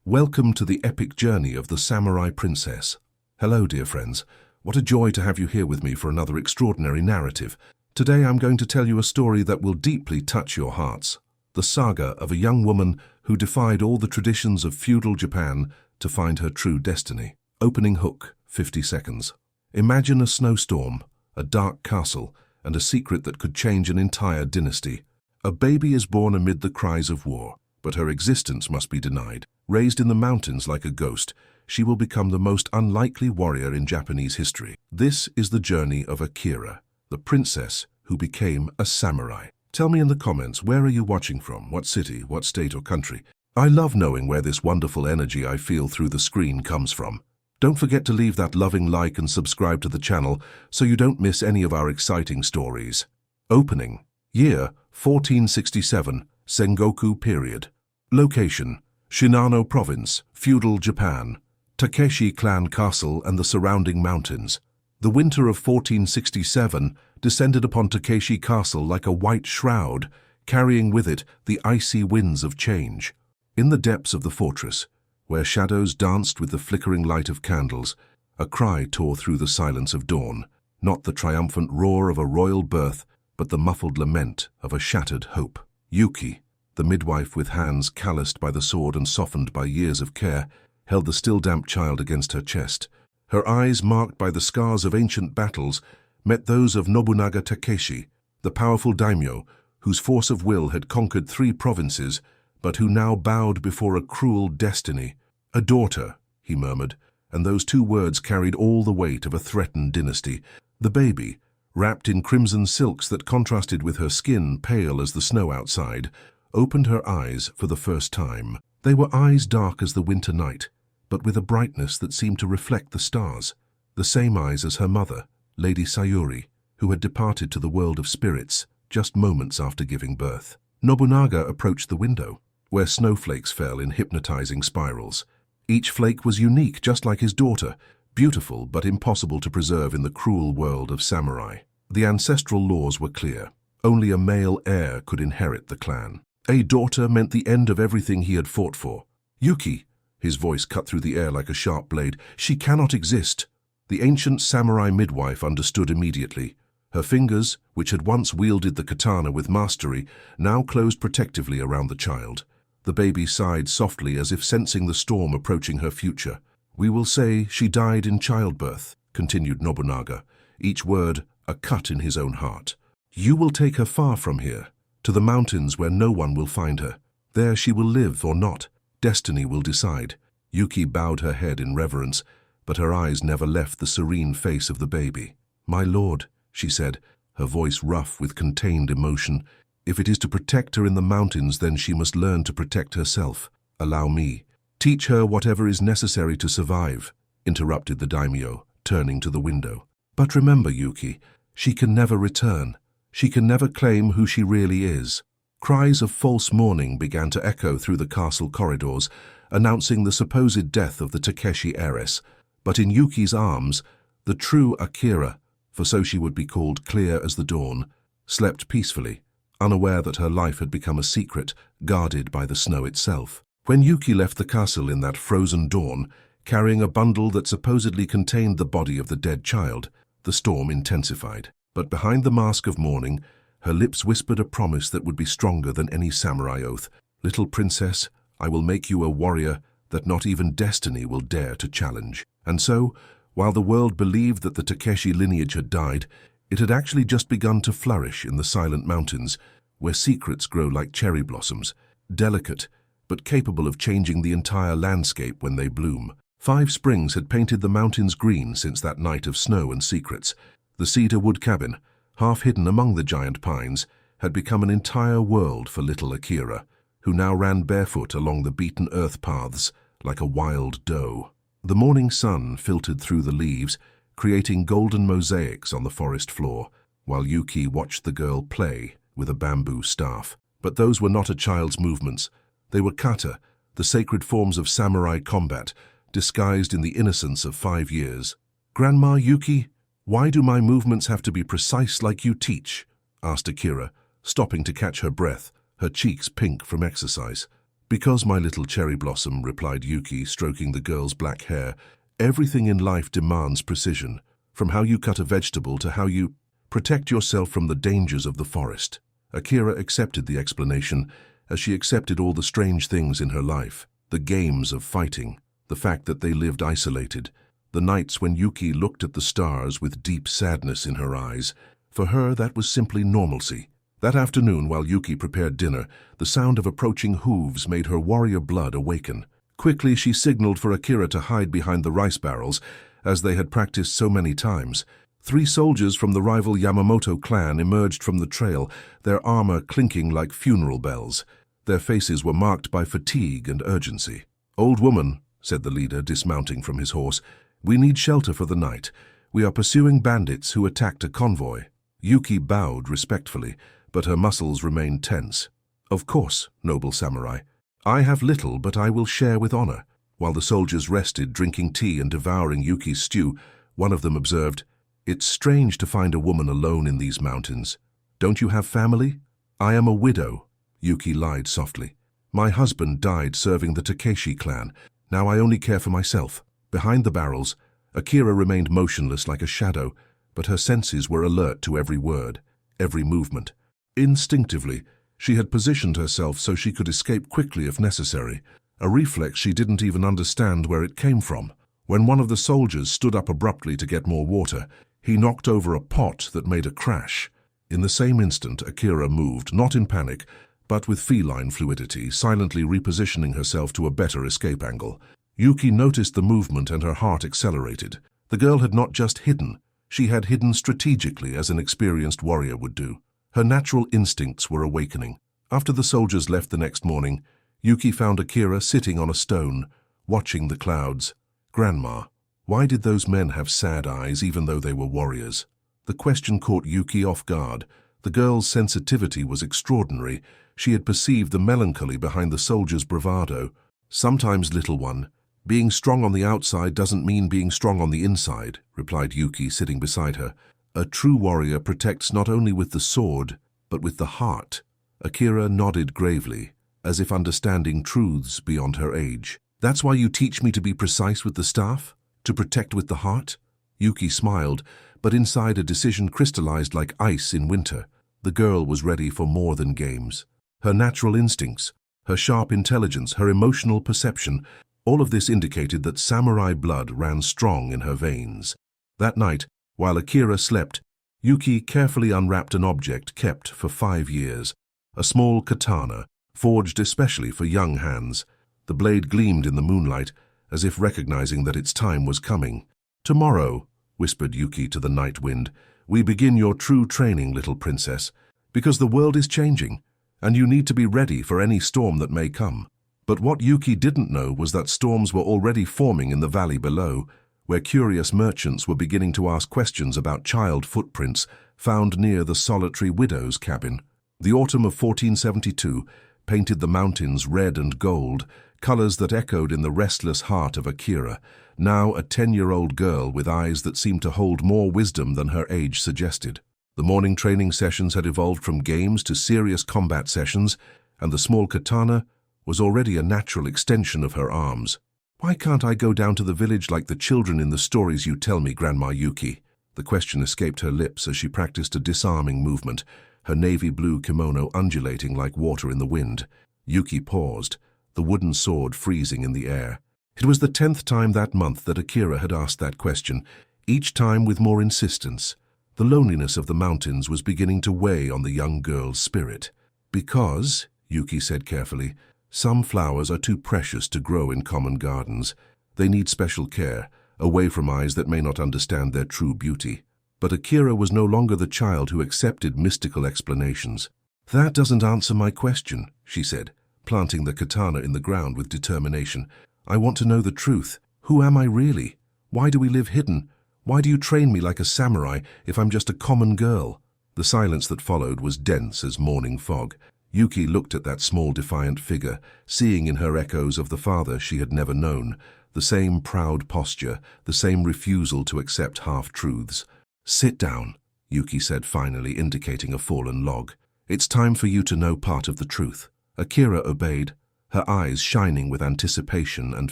Welcome to the epic journey of the Samurai Princess. Hello, dear friends. What a joy to have you here with me for another extraordinary narrative. Today I'm going to tell you a story that will deeply touch your hearts. The saga of a young woman who defied all the traditions of feudal Japan to find her true destiny. Opening hook, 50 seconds. Imagine a snowstorm, a dark castle, and a secret that could change an entire dynasty. A baby is born amid the cries of war, but her existence must be denied. Raised in the mountains like a ghost, she will become the most unlikely warrior in Japanese history. This is the journey of Akira, the princess who became a samurai. Tell me in the comments, where are you watching from? What city, what state or country? I love knowing where this wonderful energy I feel through the screen comes from. Don't forget to leave that loving like and subscribe to the channel so you don't miss any of our exciting stories. Opening. Year, 1467, Sengoku period. Location, Shinano Province, feudal Japan. Takeshi clan castle and the surrounding mountains. The winter of 1467 descended upon Takeshi castle like a white shroud, carrying with it the icy winds of change. In the depths of the fortress, where shadows danced with the flickering light of candles, a cry tore through the silence of dawn, not the triumphant roar of a royal birth, but the muffled lament of a shattered hope. Yuki, the midwife with hands calloused by the sword and softened by years of care, held the still damp child against her chest. Her eyes, marked by the scars of ancient battles, met those of Nobunaga Takeshi, the powerful daimyo, whose force of will had conquered 3 provinces, but who now bowed before a cruel destiny. "A daughter," he murmured, and those 2 words carried all the weight of a threatened dynasty. The baby, wrapped in crimson silks that contrasted with her skin pale as the snow outside, opened her eyes for the first time. They were eyes dark as the winter night, but with a brightness that seemed to reflect the stars. The same eyes as her mother, Lady Sayuri, who had departed to the world of spirits just moments after giving birth. Nobunaga approached the window, where snowflakes fell in hypnotizing spirals. Each flake was unique, just like his daughter, beautiful but impossible to preserve in the cruel world of samurai. The ancestral laws were clear. Only a male heir could inherit the clan. A daughter meant the end of everything he had fought for. "Yuki," his voice cut through the air like a sharp blade, "she cannot exist." The ancient samurai midwife understood immediately. Her fingers, which had once wielded the katana with mastery, now closed protectively around the child. The baby sighed softly as if sensing the storm approaching her future. "We will say she died in childbirth," continued Nobunaga, each word a cut in his own heart. "You will take her far from here, to the mountains where no one will find her. There she will live or not. Destiny will decide." Yuki bowed her head in reverence, but her eyes never left the serene face of the baby. "My lord," she said, her voice rough with contained emotion, "if it is to protect her in the mountains, then she must learn to protect herself. Allow me." "Teach her whatever is necessary to survive," interrupted the daimyo, turning to the window. "But remember, Yuki, she can never return. She can never claim who she really is." Cries of false mourning began to echo through the castle corridors, announcing the supposed death of the Takeshi heiress. But in Yuki's arms, the true Akira, for so she would be called, clear as the dawn, slept peacefully, unaware that her life had become a secret, guarded by the snow itself. When Yuki left the castle in that frozen dawn, carrying a bundle that supposedly contained the body of the dead child, the storm intensified. But behind the mask of mourning, her lips whispered a promise that would be stronger than any samurai oath. "Little princess, I will make you a warrior that not even destiny will dare to challenge." And so, while the world believed that the Takeshi lineage had died, it had actually just begun to flourish in the silent mountains, where secrets grow like cherry blossoms, delicate but capable of changing the entire landscape when they bloom. 5 springs had painted the mountains green since that night of snow and secrets. The cedar wood cabin, half hidden among the giant pines, had become an entire world for little Akira, who now ran barefoot along the beaten earth paths like a wild doe. The morning sun filtered through the leaves, creating golden mosaics on the forest floor, while Yuki watched the girl play with a bamboo staff. But those were not a child's movements. They were kata, the sacred forms of samurai combat, disguised in the innocence of 5 years. "Grandma Yuki, why do my movements have to be precise like you teach?" asked Akira, stopping to catch her breath, her cheeks pink from exercise. Because, my little cherry blossom, replied Yuki, stroking the girl's black hair, everything in life demands precision, from how you cut a vegetable to how you protect yourself from the dangers of the forest. Akira accepted the explanation, as she accepted all the strange things in her life, the games of fighting, the fact that they lived isolated, the nights when Yuki looked at the stars with deep sadness in her eyes. For her, that was simply normalcy. That afternoon, while Yuki prepared dinner, the sound of approaching hooves made her warrior blood awaken. Quickly, she signaled for Akira to hide behind the rice barrels, as they had practiced so many times. 3 soldiers from the rival Yamamoto clan emerged from the trail, their armor clinking like funeral bells. Their faces were marked by fatigue and urgency. "Old woman," said the leader, dismounting from his horse, "we need shelter for the night. We are pursuing bandits who attacked a convoy." Yuki bowed respectfully, but her muscles remained tense. "Of course, noble samurai. I have little, but I will share with honor." While the soldiers rested, drinking tea and devouring Yuki's stew, one of them observed, "It's strange to find a woman alone in these mountains. Don't you have family?" "I am a widow," Yuki lied softly. "My husband died serving the Takeshi clan. Now I only care for myself." Behind the barrels, Akira remained motionless like a shadow, but her senses were alert to every word, every movement. Instinctively, she had positioned herself so she could escape quickly if necessary, a reflex she didn't even understand where it came from. When one of the soldiers stood up abruptly to get more water, he knocked over a pot that made a crash. In the same instant, Akira moved, not in panic, but with feline fluidity, silently repositioning herself to a better escape angle. Yuki noticed the movement and her heart accelerated. The girl had not just hidden, she had hidden strategically as an experienced warrior would do. Her natural instincts were awakening. After the soldiers left the next morning, Yuki found Akira sitting on a stone, watching the clouds. "Grandma, why did those men have sad eyes even though they were warriors?" The question caught Yuki off guard. The girl's sensitivity was extraordinary. She had perceived the melancholy behind the soldier's bravado. "Sometimes, little one, being strong on the outside doesn't mean being strong on the inside," replied Yuki, sitting beside her. "A true warrior protects not only with the sword, but with the heart." Akira nodded gravely, as if understanding truths beyond her age. "That's why you teach me to be precise with the staff? To protect with the heart?" Yuki smiled, but inside a decision crystallized like ice in winter. The girl was ready for more than games. Her natural instincts, her sharp intelligence, her emotional perception, all of this indicated that samurai blood ran strong in her veins. That night, while Akira slept, Yuki carefully unwrapped an object kept for 5 years, a small katana, forged especially for young hands. The blade gleamed in the moonlight, as if recognizing that its time was coming. "Tomorrow," whispered Yuki to the night wind, "we begin your true training, little princess, because the world is changing, and you need to be ready for any storm that may come." But what Yuki didn't know was that storms were already forming in the valley below, where curious merchants were beginning to ask questions about child footprints found near the solitary widow's cabin. The autumn of 1472 painted the mountains red and gold, colors that echoed in the restless heart of Akira, now a 10-year-old girl with eyes that seemed to hold more wisdom than her age suggested. The morning training sessions had evolved from games to serious combat sessions, and the small katana was already a natural extension of her arms. "Why can't I go down to the village like the children in the stories you tell me, Grandma Yuki?" The question escaped her lips as she practiced a disarming movement, her navy blue kimono undulating like water in the wind. Yuki paused, the wooden sword freezing in the air. It was the 10th time that month that Akira had asked that question, each time with more insistence. The loneliness of the mountains was beginning to weigh on the young girl's spirit. "Because," Yuki said carefully, "some flowers are too precious to grow in common gardens. They need special care, away from eyes that may not understand their true beauty." But Akira was no longer the child who accepted mystical explanations. "That doesn't answer my question," she said, planting the katana in the ground with determination. "I want to know the truth. Who am I really? Why do we live hidden? Why do you train me like a samurai if I'm just a common girl?" The silence that followed was dense as morning fog. Yuki looked at that small defiant figure, seeing in her echoes of the father she had never known, the same proud posture, the same refusal to accept half-truths. "Sit down," Yuki said finally, indicating a fallen log. "It's time for you to know part of the truth." Akira obeyed, her eyes shining with anticipation and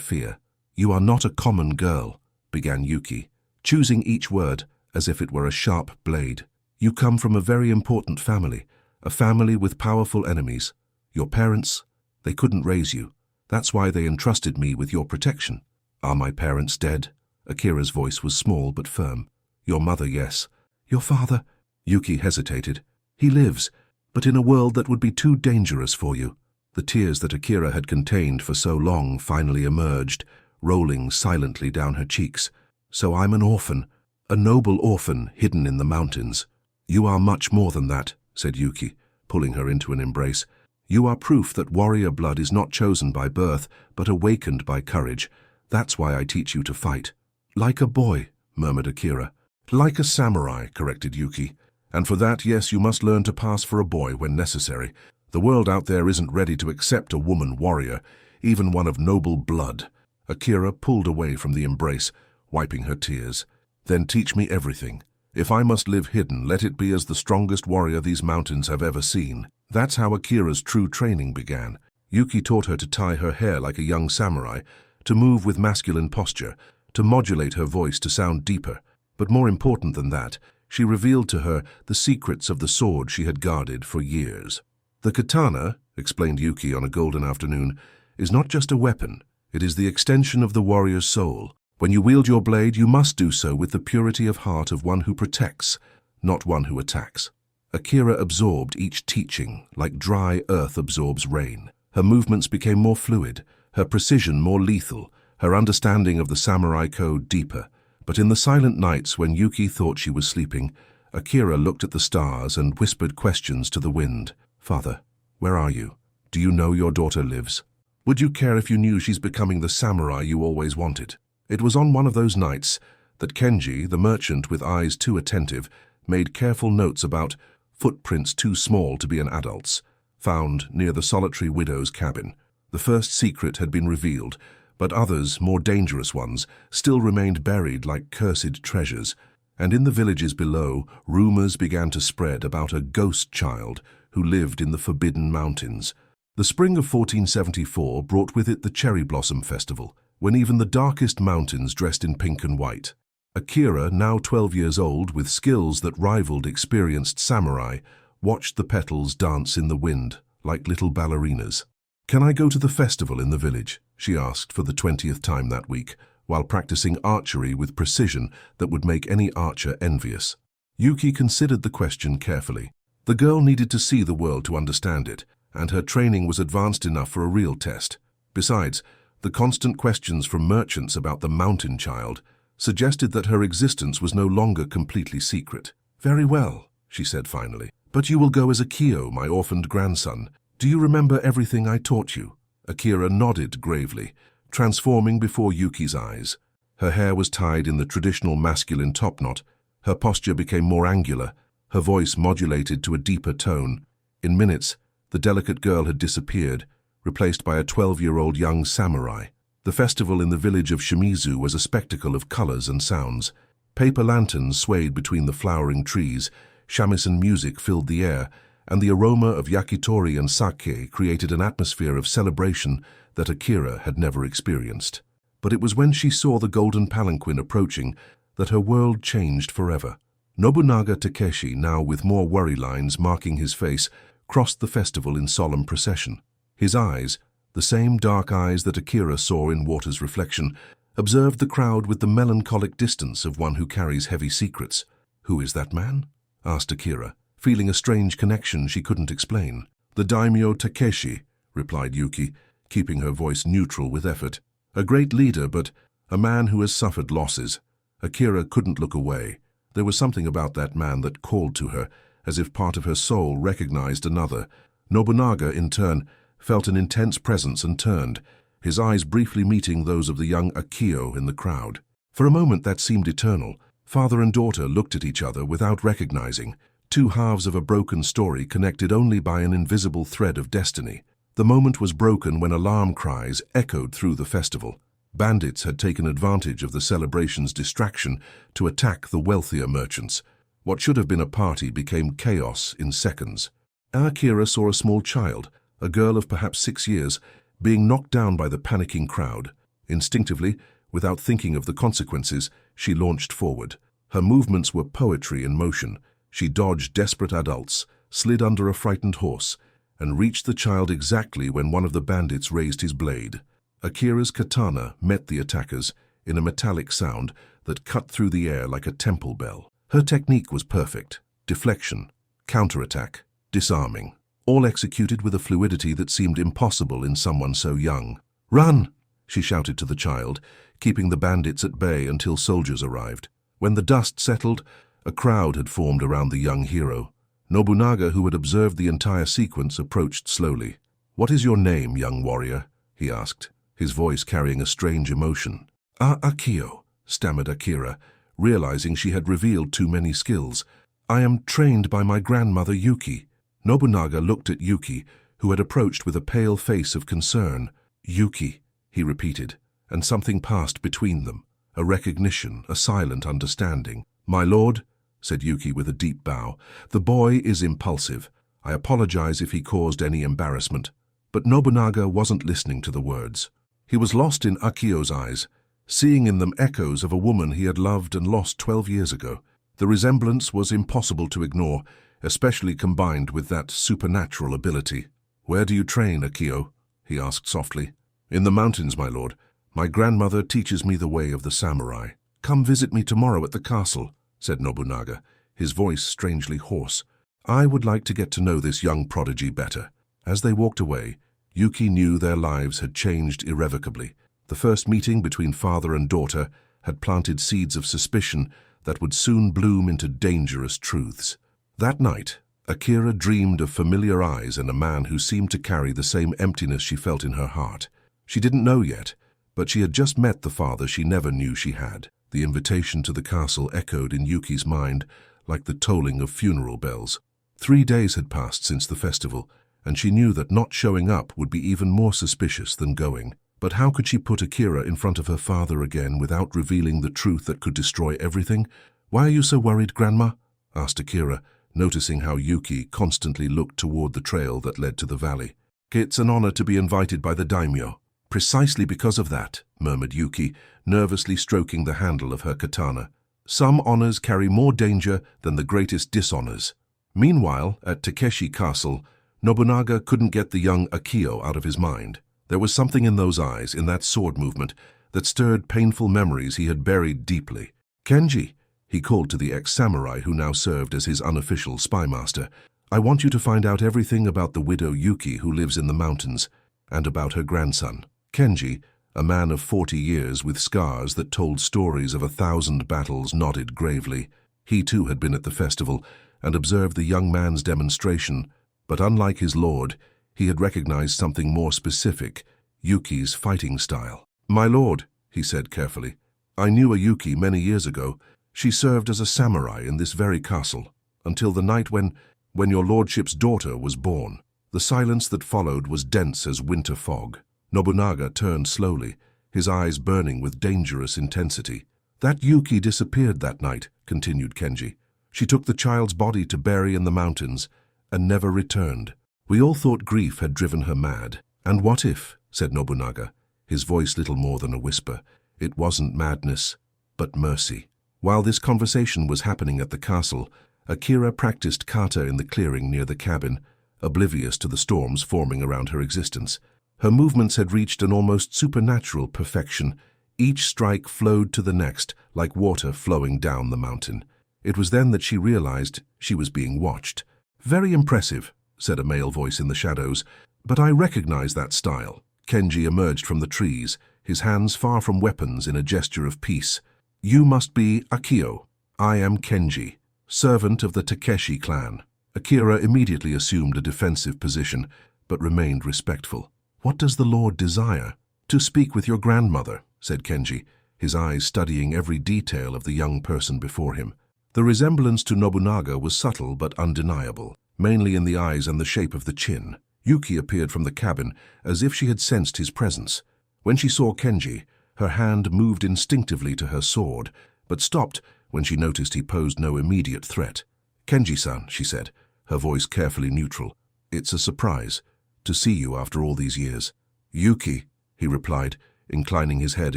fear. "You are not a common girl," began Yuki, choosing each word as if it were a sharp blade. "You come from a very important family, a family with powerful enemies. Your parents, they couldn't raise you. That's why they entrusted me with your protection." "Are my parents dead?" Akira's voice was small but firm. "Your mother, yes." "Your father?" Yuki hesitated. "He lives, but in a world that would be too dangerous for you." The tears that Akira had contained for so long finally emerged, rolling silently down her cheeks. "So I'm an orphan, a noble orphan hidden in the mountains." "You are much more than that," said Yuki, pulling her into an embrace. "You are proof that warrior blood is not chosen by birth, but awakened by courage. That's why I teach you to fight." "Like a boy," murmured Akira. "Like a samurai," corrected Yuki. "And for that, yes, you must learn to pass for a boy when necessary. The world out there isn't ready to accept a woman warrior, even one of noble blood." Akira pulled away from the embrace, wiping her tears. "Then teach me everything. If I must live hidden, let it be as the strongest warrior these mountains have ever seen." That's how Akira's true training began. Yuki taught her to tie her hair like a young samurai, to move with masculine posture, to modulate her voice to sound deeper. But more important than that, she revealed to her the secrets of the sword she had guarded for years. "The katana," explained Yuki on a golden afternoon, "is not just a weapon. It is the extension of the warrior's soul. When you wield your blade, you must do so with the purity of heart of one who protects, not one who attacks." Akira absorbed each teaching like dry earth absorbs rain. Her movements became more fluid, her precision more lethal, her understanding of the samurai code deeper. But in the silent nights when Yuki thought she was sleeping, Akira looked at the stars and whispered questions to the wind. "Father, where are you? Do you know your daughter lives? Would you care if you knew she's becoming the samurai you always wanted?" It was on one of those nights that Kenji, the merchant with eyes too attentive, made careful notes about footprints too small to be an adult's, found near the solitary widow's cabin. The first secret had been revealed, but others, more dangerous ones, still remained buried like cursed treasures. And in the villages below, rumors began to spread about a ghost child who lived in the Forbidden Mountains. The spring of 1474 brought with it the Cherry Blossom Festival, when even the darkest mountains dressed in pink and white. Akira, now 12 years old, with skills that rivaled experienced samurai, watched the petals dance in the wind, like little ballerinas. "Can I go to the festival in the village?" she asked for the 20th time that week, while practicing archery with precision that would make any archer envious. Yuki considered the question carefully. The girl needed to see the world to understand it, and her training was advanced enough for a real test. Besides, the constant questions from merchants about the mountain child suggested that her existence was no longer completely secret. "Very well," she said finally. "But you will go as Akio, my orphaned grandson. Do you remember everything I taught you?" Akira nodded gravely, transforming before Yuki's eyes. Her hair was tied in the traditional masculine topknot. Her posture became more angular, her voice modulated to a deeper tone. In minutes, the delicate girl had disappeared, replaced by a 12-year-old young samurai. The festival in the village of Shimizu was a spectacle of colors and sounds. Paper lanterns swayed between the flowering trees, shamisen music filled the air, and the aroma of yakitori and sake created an atmosphere of celebration that Akira had never experienced. But it was when she saw the golden palanquin approaching that her world changed forever. Nobunaga Takeshi, now with more worry lines marking his face, crossed the festival in solemn procession. His eyes, the same dark eyes that Akira saw in water's reflection, observed the crowd with the melancholic distance of one who carries heavy secrets. "Who is that man?" asked Akira, feeling a strange connection she couldn't explain. "The daimyo Takeshi," replied Yuki, keeping her voice neutral with effort. "A great leader, but a man who has suffered losses." Akira couldn't look away. There was something about that man that called to her, as if part of her soul recognized another. Nobunaga, in turn, felt an intense presence and turned, his eyes briefly meeting those of the young Akio in the crowd. For a moment that seemed eternal. Father and daughter looked at each other without recognizing, two halves of a broken story connected only by an invisible thread of destiny. The moment was broken when alarm cries echoed through the festival. Bandits had taken advantage of the celebration's distraction to attack the wealthier merchants. What should have been a party became chaos in seconds. Akira saw a small child, a girl of perhaps 6 years, being knocked down by the panicking crowd. Instinctively, without thinking of the consequences, she launched forward. Her movements were poetry in motion. She dodged desperate adults, slid under a frightened horse, and reached the child exactly when one of the bandits raised his blade. Akira's katana met the attackers in a metallic sound that cut through the air like a temple bell. Her technique was perfect. Deflection, counterattack, disarming, all executed with a fluidity that seemed impossible in someone so young. "Run!" she shouted to the child, keeping the bandits at bay until soldiers arrived. When the dust settled, a crowd had formed around the young hero. Nobunaga, who had observed the entire sequence, approached slowly. "What is your name, young warrior?" he asked, his voice carrying a strange emotion. Akio," stammered Akira, realizing she had revealed too many skills. "I am trained by my grandmother Yuki." Nobunaga looked at Yuki, who had approached with a pale face of concern. "Yuki," he repeated, and something passed between them, a recognition, a silent understanding. "My lord," said Yuki with a deep bow, "the boy is impulsive. I apologize if he caused any embarrassment." But Nobunaga wasn't listening to the words. He was lost in Akio's eyes, seeing in them echoes of a woman he had loved and lost 12 years ago. The resemblance was impossible to ignore, especially combined with that supernatural ability. "Where do you train, Akio?" he asked softly. "In the mountains, my lord. My grandmother teaches me the way of the samurai." "Come visit me tomorrow at the castle," said Nobunaga, his voice strangely hoarse. "I would like to get to know this young prodigy better." As they walked away, Yuki knew their lives had changed irrevocably. The first meeting between father and daughter had planted seeds of suspicion that would soon bloom into dangerous truths. That night, Akira dreamed of familiar eyes and a man who seemed to carry the same emptiness she felt in her heart. She didn't know yet, but she had just met the father she never knew she had. The invitation to the castle echoed in Yuki's mind like the tolling of funeral bells. 3 days had passed since the festival, and she knew that not showing up would be even more suspicious than going. But how could she put Akira in front of her father again without revealing the truth that could destroy everything? "Why are you so worried, Grandma?" asked Akira, noticing how Yuki constantly looked toward the trail that led to the valley. "It's an honor to be invited by the daimyo." "Precisely because of that," murmured Yuki, nervously stroking the handle of her katana. "Some honors carry more danger than the greatest dishonors." Meanwhile, at Takeshi Castle, Nobunaga couldn't get the young Akio out of his mind. There was something in those eyes, in that sword movement, that stirred painful memories he had buried deeply. "Kenji," he called to the ex-samurai who now served as his unofficial spymaster, "I want you to find out everything about the widow Yuki who lives in the mountains, and about her grandson." Kenji, a man of 40 years with scars that told stories of 1,000 battles, nodded gravely. He too had been at the festival and observed the young man's demonstration, but unlike his lord, he had recognized something more specific, Yuki's fighting style. "My lord," he said carefully, "I knew a Yuki many years ago. She served as a samurai in this very castle, until the night when your lordship's daughter was born." The silence that followed was dense as winter fog. Nobunaga turned slowly, his eyes burning with dangerous intensity. "That Yuki disappeared that night," continued Kenji. "She took the child's body to bury in the mountains and never returned. We all thought grief had driven her mad." "And what if," said Nobunaga, his voice little more than a whisper, "it wasn't madness, but mercy?" While this conversation was happening at the castle, Akira practiced kata in the clearing near the cabin, oblivious to the storms forming around her existence. Her movements had reached an almost supernatural perfection. Each strike flowed to the next, like water flowing down the mountain. It was then that she realized she was being watched. "Very impressive," said a male voice in the shadows, "but I recognize that style." Kenji emerged from the trees, his hands far from weapons in a gesture of peace. "You must be Akio. I am Kenji, servant of the Takeshi clan." Akira immediately assumed a defensive position, but remained respectful. "What does the lord desire?" "To speak with your grandmother," said Kenji, his eyes studying every detail of the young person before him. The resemblance to Nobunaga was subtle but undeniable, mainly in the eyes and the shape of the chin. Yuki appeared from the cabin as if she had sensed his presence. When she saw Kenji, her hand moved instinctively to her sword, but stopped when she noticed he posed no immediate threat. "Kenji-san," she said, her voice carefully neutral, "it's a surprise to see you after all these years." Yuki, he replied, inclining his head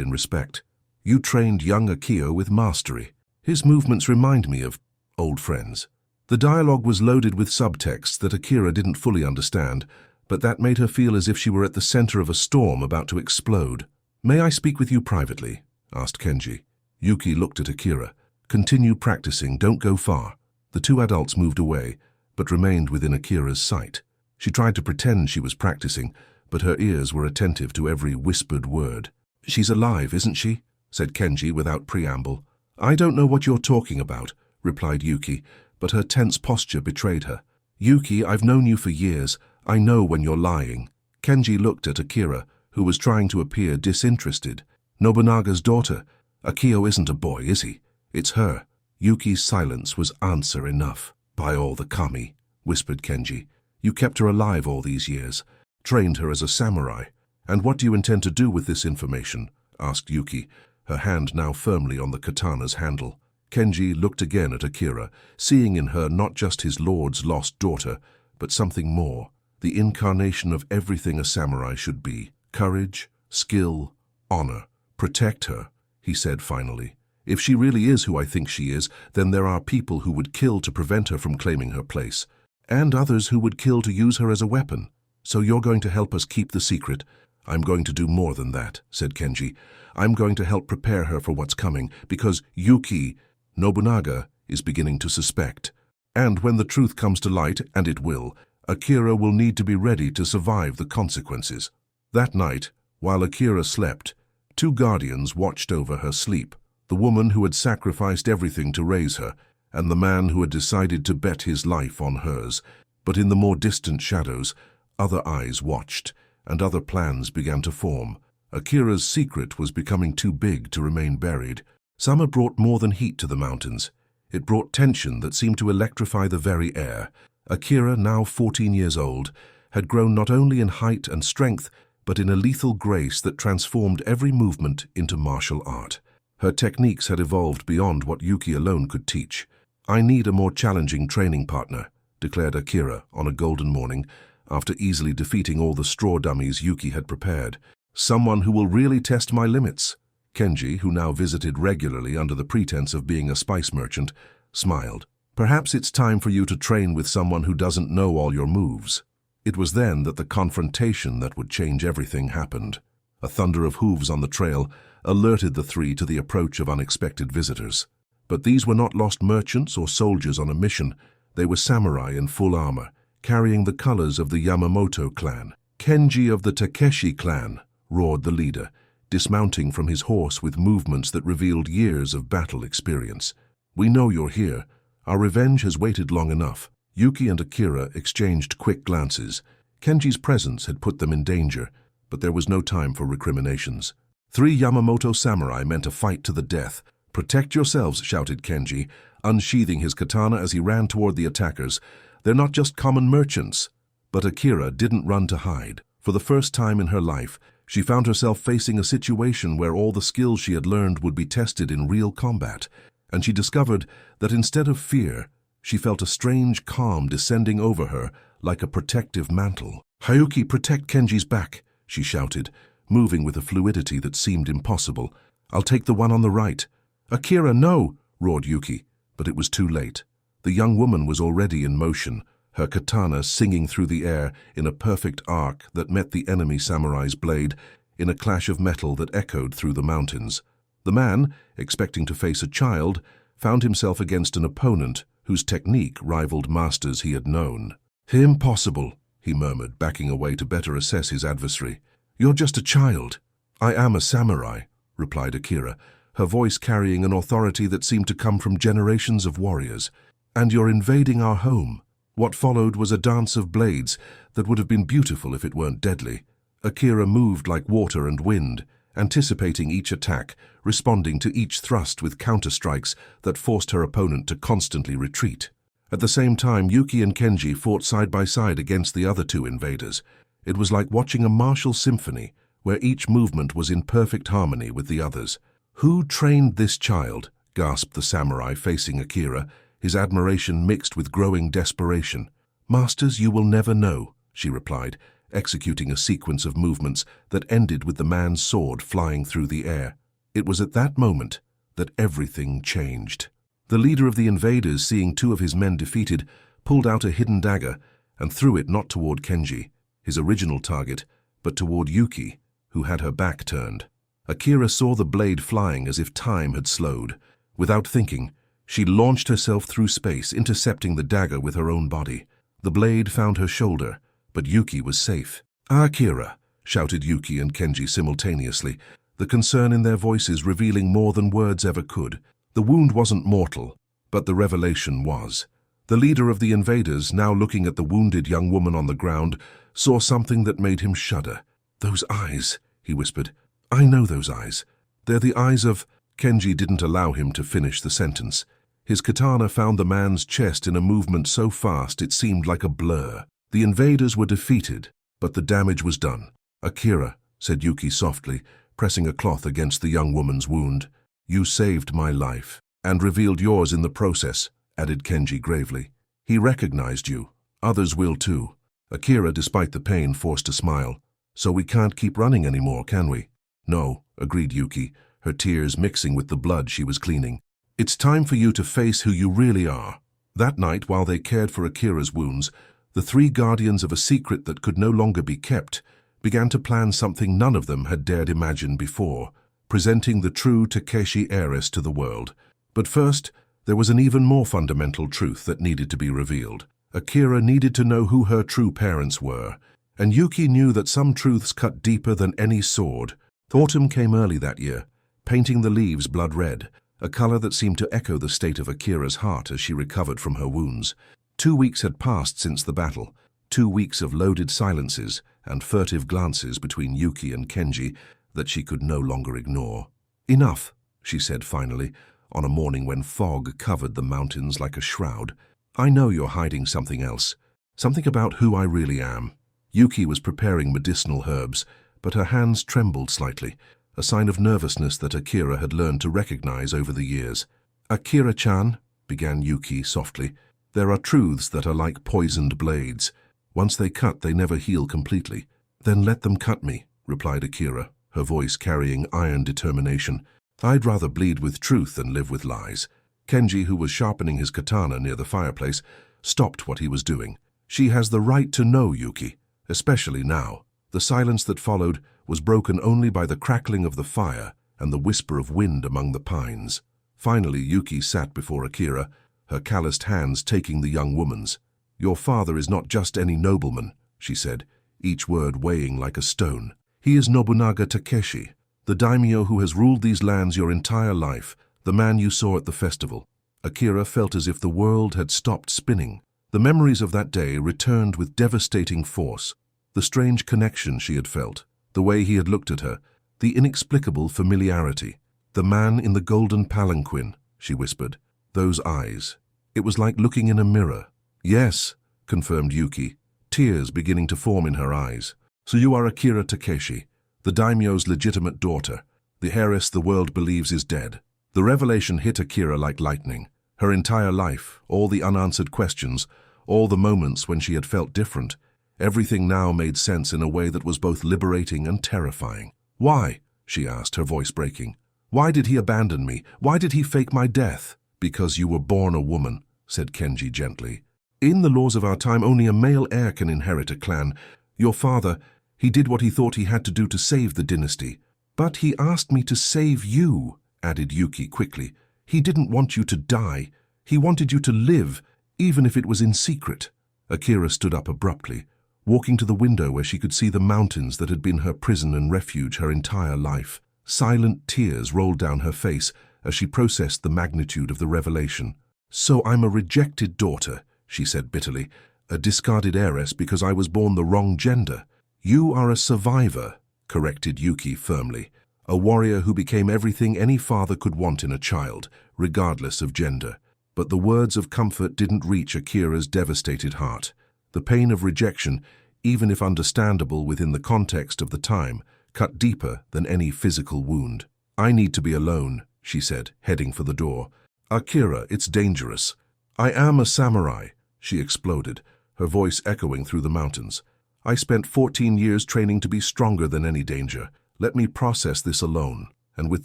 in respect. You trained young Akio with mastery. His movements remind me of old friends. The dialogue was loaded with subtext that Akira didn't fully understand, but that made her feel as if she were at the center of a storm about to explode. May I speak with you privately? Asked Kenji. Yuki looked at Akira. Continue practicing, don't go far. The two adults moved away, but remained within Akira's sight. She tried to pretend she was practicing, but her ears were attentive to every whispered word. She's alive, isn't she? Said Kenji without preamble. I don't know what you're talking about, replied Yuki, but her tense posture betrayed her. Yuki, I've known you for years. I know when you're lying. Kenji looked at Akira, who was trying to appear disinterested. Nobunaga's daughter. Akio isn't a boy, is he? It's her. Yuki's silence was answer enough. By all the kami, whispered Kenji. You kept her alive all these years, trained her as a samurai. And what do you intend to do with this information? Asked Yuki, her hand now firmly on the katana's handle. Kenji looked again at Akira, seeing in her not just his lord's lost daughter, but something more, the incarnation of everything a samurai should be. Courage, skill, honor. Protect her, he said finally. If she really is who I think she is, then there are people who would kill to prevent her from claiming her place, and others who would kill to use her as a weapon. So you're going to help us keep the secret? I'm going to do more than that, said Kenji. I'm going to help prepare her for what's coming, because Yuki, Nobunaga, is beginning to suspect. And when the truth comes to light, and it will, Akira will need to be ready to survive the consequences. That night, while Akira slept, two guardians watched over her sleep, the woman who had sacrificed everything to raise her, and the man who had decided to bet his life on hers. But in the more distant shadows, other eyes watched, and other plans began to form. Akira's secret was becoming too big to remain buried. Summer brought more than heat to the mountains. It brought tension that seemed to electrify the very air. Akira, now 14 years old, had grown not only in height and strength, but in a lethal grace that transformed every movement into martial art. Her techniques had evolved beyond what Yuki alone could teach. I need a more challenging training partner, declared Akira on a golden morning, after easily defeating all the straw dummies Yuki had prepared. Someone who will really test my limits. Kenji, who now visited regularly under the pretense of being a spice merchant, smiled. Perhaps it's time for you to train with someone who doesn't know all your moves. It was then that the confrontation that would change everything happened. A thunder of hooves on the trail alerted the three to the approach of unexpected visitors. But these were not lost merchants or soldiers on a mission. They were samurai in full armor, carrying the colors of the Yamamoto clan. Kenji of the Takeshi clan, roared the leader, dismounting from his horse with movements that revealed years of battle experience. We know you're here. Our revenge has waited long enough. Yuki and Akira exchanged quick glances. Kenji's presence had put them in danger, but there was no time for recriminations. 3 Yamamoto samurai meant a fight to the death. Protect yourselves, shouted Kenji, unsheathing his katana as he ran toward the attackers. They're not just common merchants. But Akira didn't run to hide. For the first time in her life, she found herself facing a situation where all the skills she had learned would be tested in real combat, and she discovered that instead of fear, she felt a strange calm descending over her like a protective mantle. Hayuki, protect Kenji's back, she shouted, moving with a fluidity that seemed impossible. I'll take the one on the right. Akira, no, roared Yuki, but it was too late. The young woman was already in motion, her katana singing through the air in a perfect arc that met the enemy samurai's blade in a clash of metal that echoed through the mountains. The man, expecting to face a child, found himself against an opponent whose technique rivaled masters he had known. Impossible, he murmured, backing away to better assess his adversary. You're just a child. I am a samurai, replied Akira, her voice carrying an authority that seemed to come from generations of warriors. And you're invading our home. What followed was a dance of blades that would have been beautiful if it weren't deadly. Akira moved like water and wind, anticipating each attack, responding to each thrust with counter-strikes that forced her opponent to constantly retreat. At the same time, Yuki and Kenji fought side by side against the other 2 invaders. It was like watching a martial symphony, where each movement was in perfect harmony with the others. Who trained this child? Gasped the samurai facing Akira, his admiration mixed with growing desperation. Masters, you will never know, she replied, executing a sequence of movements that ended with the man's sword flying through the air. It was at that moment that everything changed. The leader of the invaders, seeing two of his men defeated, pulled out a hidden dagger and threw it not toward Kenji, his original target, but toward Yuki, who had her back turned. Akira saw the blade flying as if time had slowed. Without thinking, she launched herself through space, intercepting the dagger with her own body. The blade found her shoulder, but Yuki was safe. "Ah, Akira!" shouted Yuki and Kenji simultaneously, the concern in their voices revealing more than words ever could. The wound wasn't mortal, but the revelation was. The leader of the invaders, now looking at the wounded young woman on the ground, saw something that made him shudder. "Those eyes," he whispered. "I know those eyes. They're the eyes of—" Kenji didn't allow him to finish the sentence. His katana found the man's chest in a movement so fast it seemed like a blur. The invaders were defeated, but the damage was done. "Akira," said Yuki softly, pressing a cloth against the young woman's wound. "You saved my life, and revealed yours in the process," added Kenji gravely. "He recognized you. Others will too." Akira, despite the pain, forced a smile. "So we can't keep running anymore, can we?" "No," agreed Yuki, her tears mixing with the blood she was cleaning. "It's time for you to face who you really are." That night, while they cared for Akira's wounds, the three guardians of a secret that could no longer be kept began to plan something none of them had dared imagine before, presenting the true Takeshi heiress to the world. But first, there was an even more fundamental truth that needed to be revealed. Akira needed to know who her true parents were, and Yuki knew that some truths cut deeper than any sword. Autumn came early that year, painting the leaves blood red, a color that seemed to echo the state of Akira's heart as she recovered from her wounds. 2 weeks had passed since the battle, 2 weeks of loaded silences and furtive glances between Yuki and Kenji that she could no longer ignore. "Enough," she said finally, on a morning when fog covered the mountains like a shroud. "I know you're hiding something else, something about who I really am." Yuki was preparing medicinal herbs, but her hands trembled slightly, a sign of nervousness that Akira had learned to recognize over the years. "Akira-chan," began Yuki softly, "there are truths that are like poisoned blades. Once they cut, they never heal completely." "Then let them cut me," replied Akira, her voice carrying iron determination. "I'd rather bleed with truth than live with lies." Kenji, who was sharpening his katana near the fireplace, stopped what he was doing. "She has the right to know, Yuki, especially now." The silence that followed was broken only by the crackling of the fire and the whisper of wind among the pines. Finally, Yuki sat before Akira, her calloused hands taking the young woman's. "Your father is not just any nobleman," she said, each word weighing like a stone. "He is Nobunaga Takeshi, the daimyo who has ruled these lands your entire life, the man you saw at the festival." Akira felt as if the world had stopped spinning. The memories of that day returned with devastating force. The strange connection she had felt, the way he had looked at her, the inexplicable familiarity. "The man in the golden palanquin," she whispered. "Those eyes. It was like looking in a mirror." "Yes," confirmed Yuki, tears beginning to form in her eyes. "So you are Akira Takeshi, the daimyo's legitimate daughter, the heiress the world believes is dead." The revelation hit Akira like lightning. Her entire life, all the unanswered questions, all the moments when she had felt different, everything now made sense in a way that was both liberating and terrifying. "Why?" she asked, her voice breaking. "Why did he abandon me? Why did he fake my death?" "Because you were born a woman," said Kenji gently. "In the laws of our time, only a male heir can inherit a clan. Your father, he did what he thought he had to do to save the dynasty." "But he asked me to save you," added Yuki quickly. "He didn't want you to die. He wanted you to live, even if it was in secret." Akira stood up abruptly, walking to the window where she could see the mountains that had been her prison and refuge her entire life. Silent tears rolled down her face as she processed the magnitude of the revelation. "So I'm a rejected daughter," she said bitterly, "a discarded heiress because I was born the wrong gender." "You are a survivor," corrected Yuki firmly, "a warrior who became everything any father could want in a child, regardless of gender." But the words of comfort didn't reach Akira's devastated heart. The pain of rejection, even if understandable within the context of the time, cut deeper than any physical wound. "I need to be alone," she said, heading for the door. "Akira, it's dangerous." "I am a samurai," she exploded, her voice echoing through the mountains. I spent 14 years training to be stronger than any danger. Let me process this alone." And with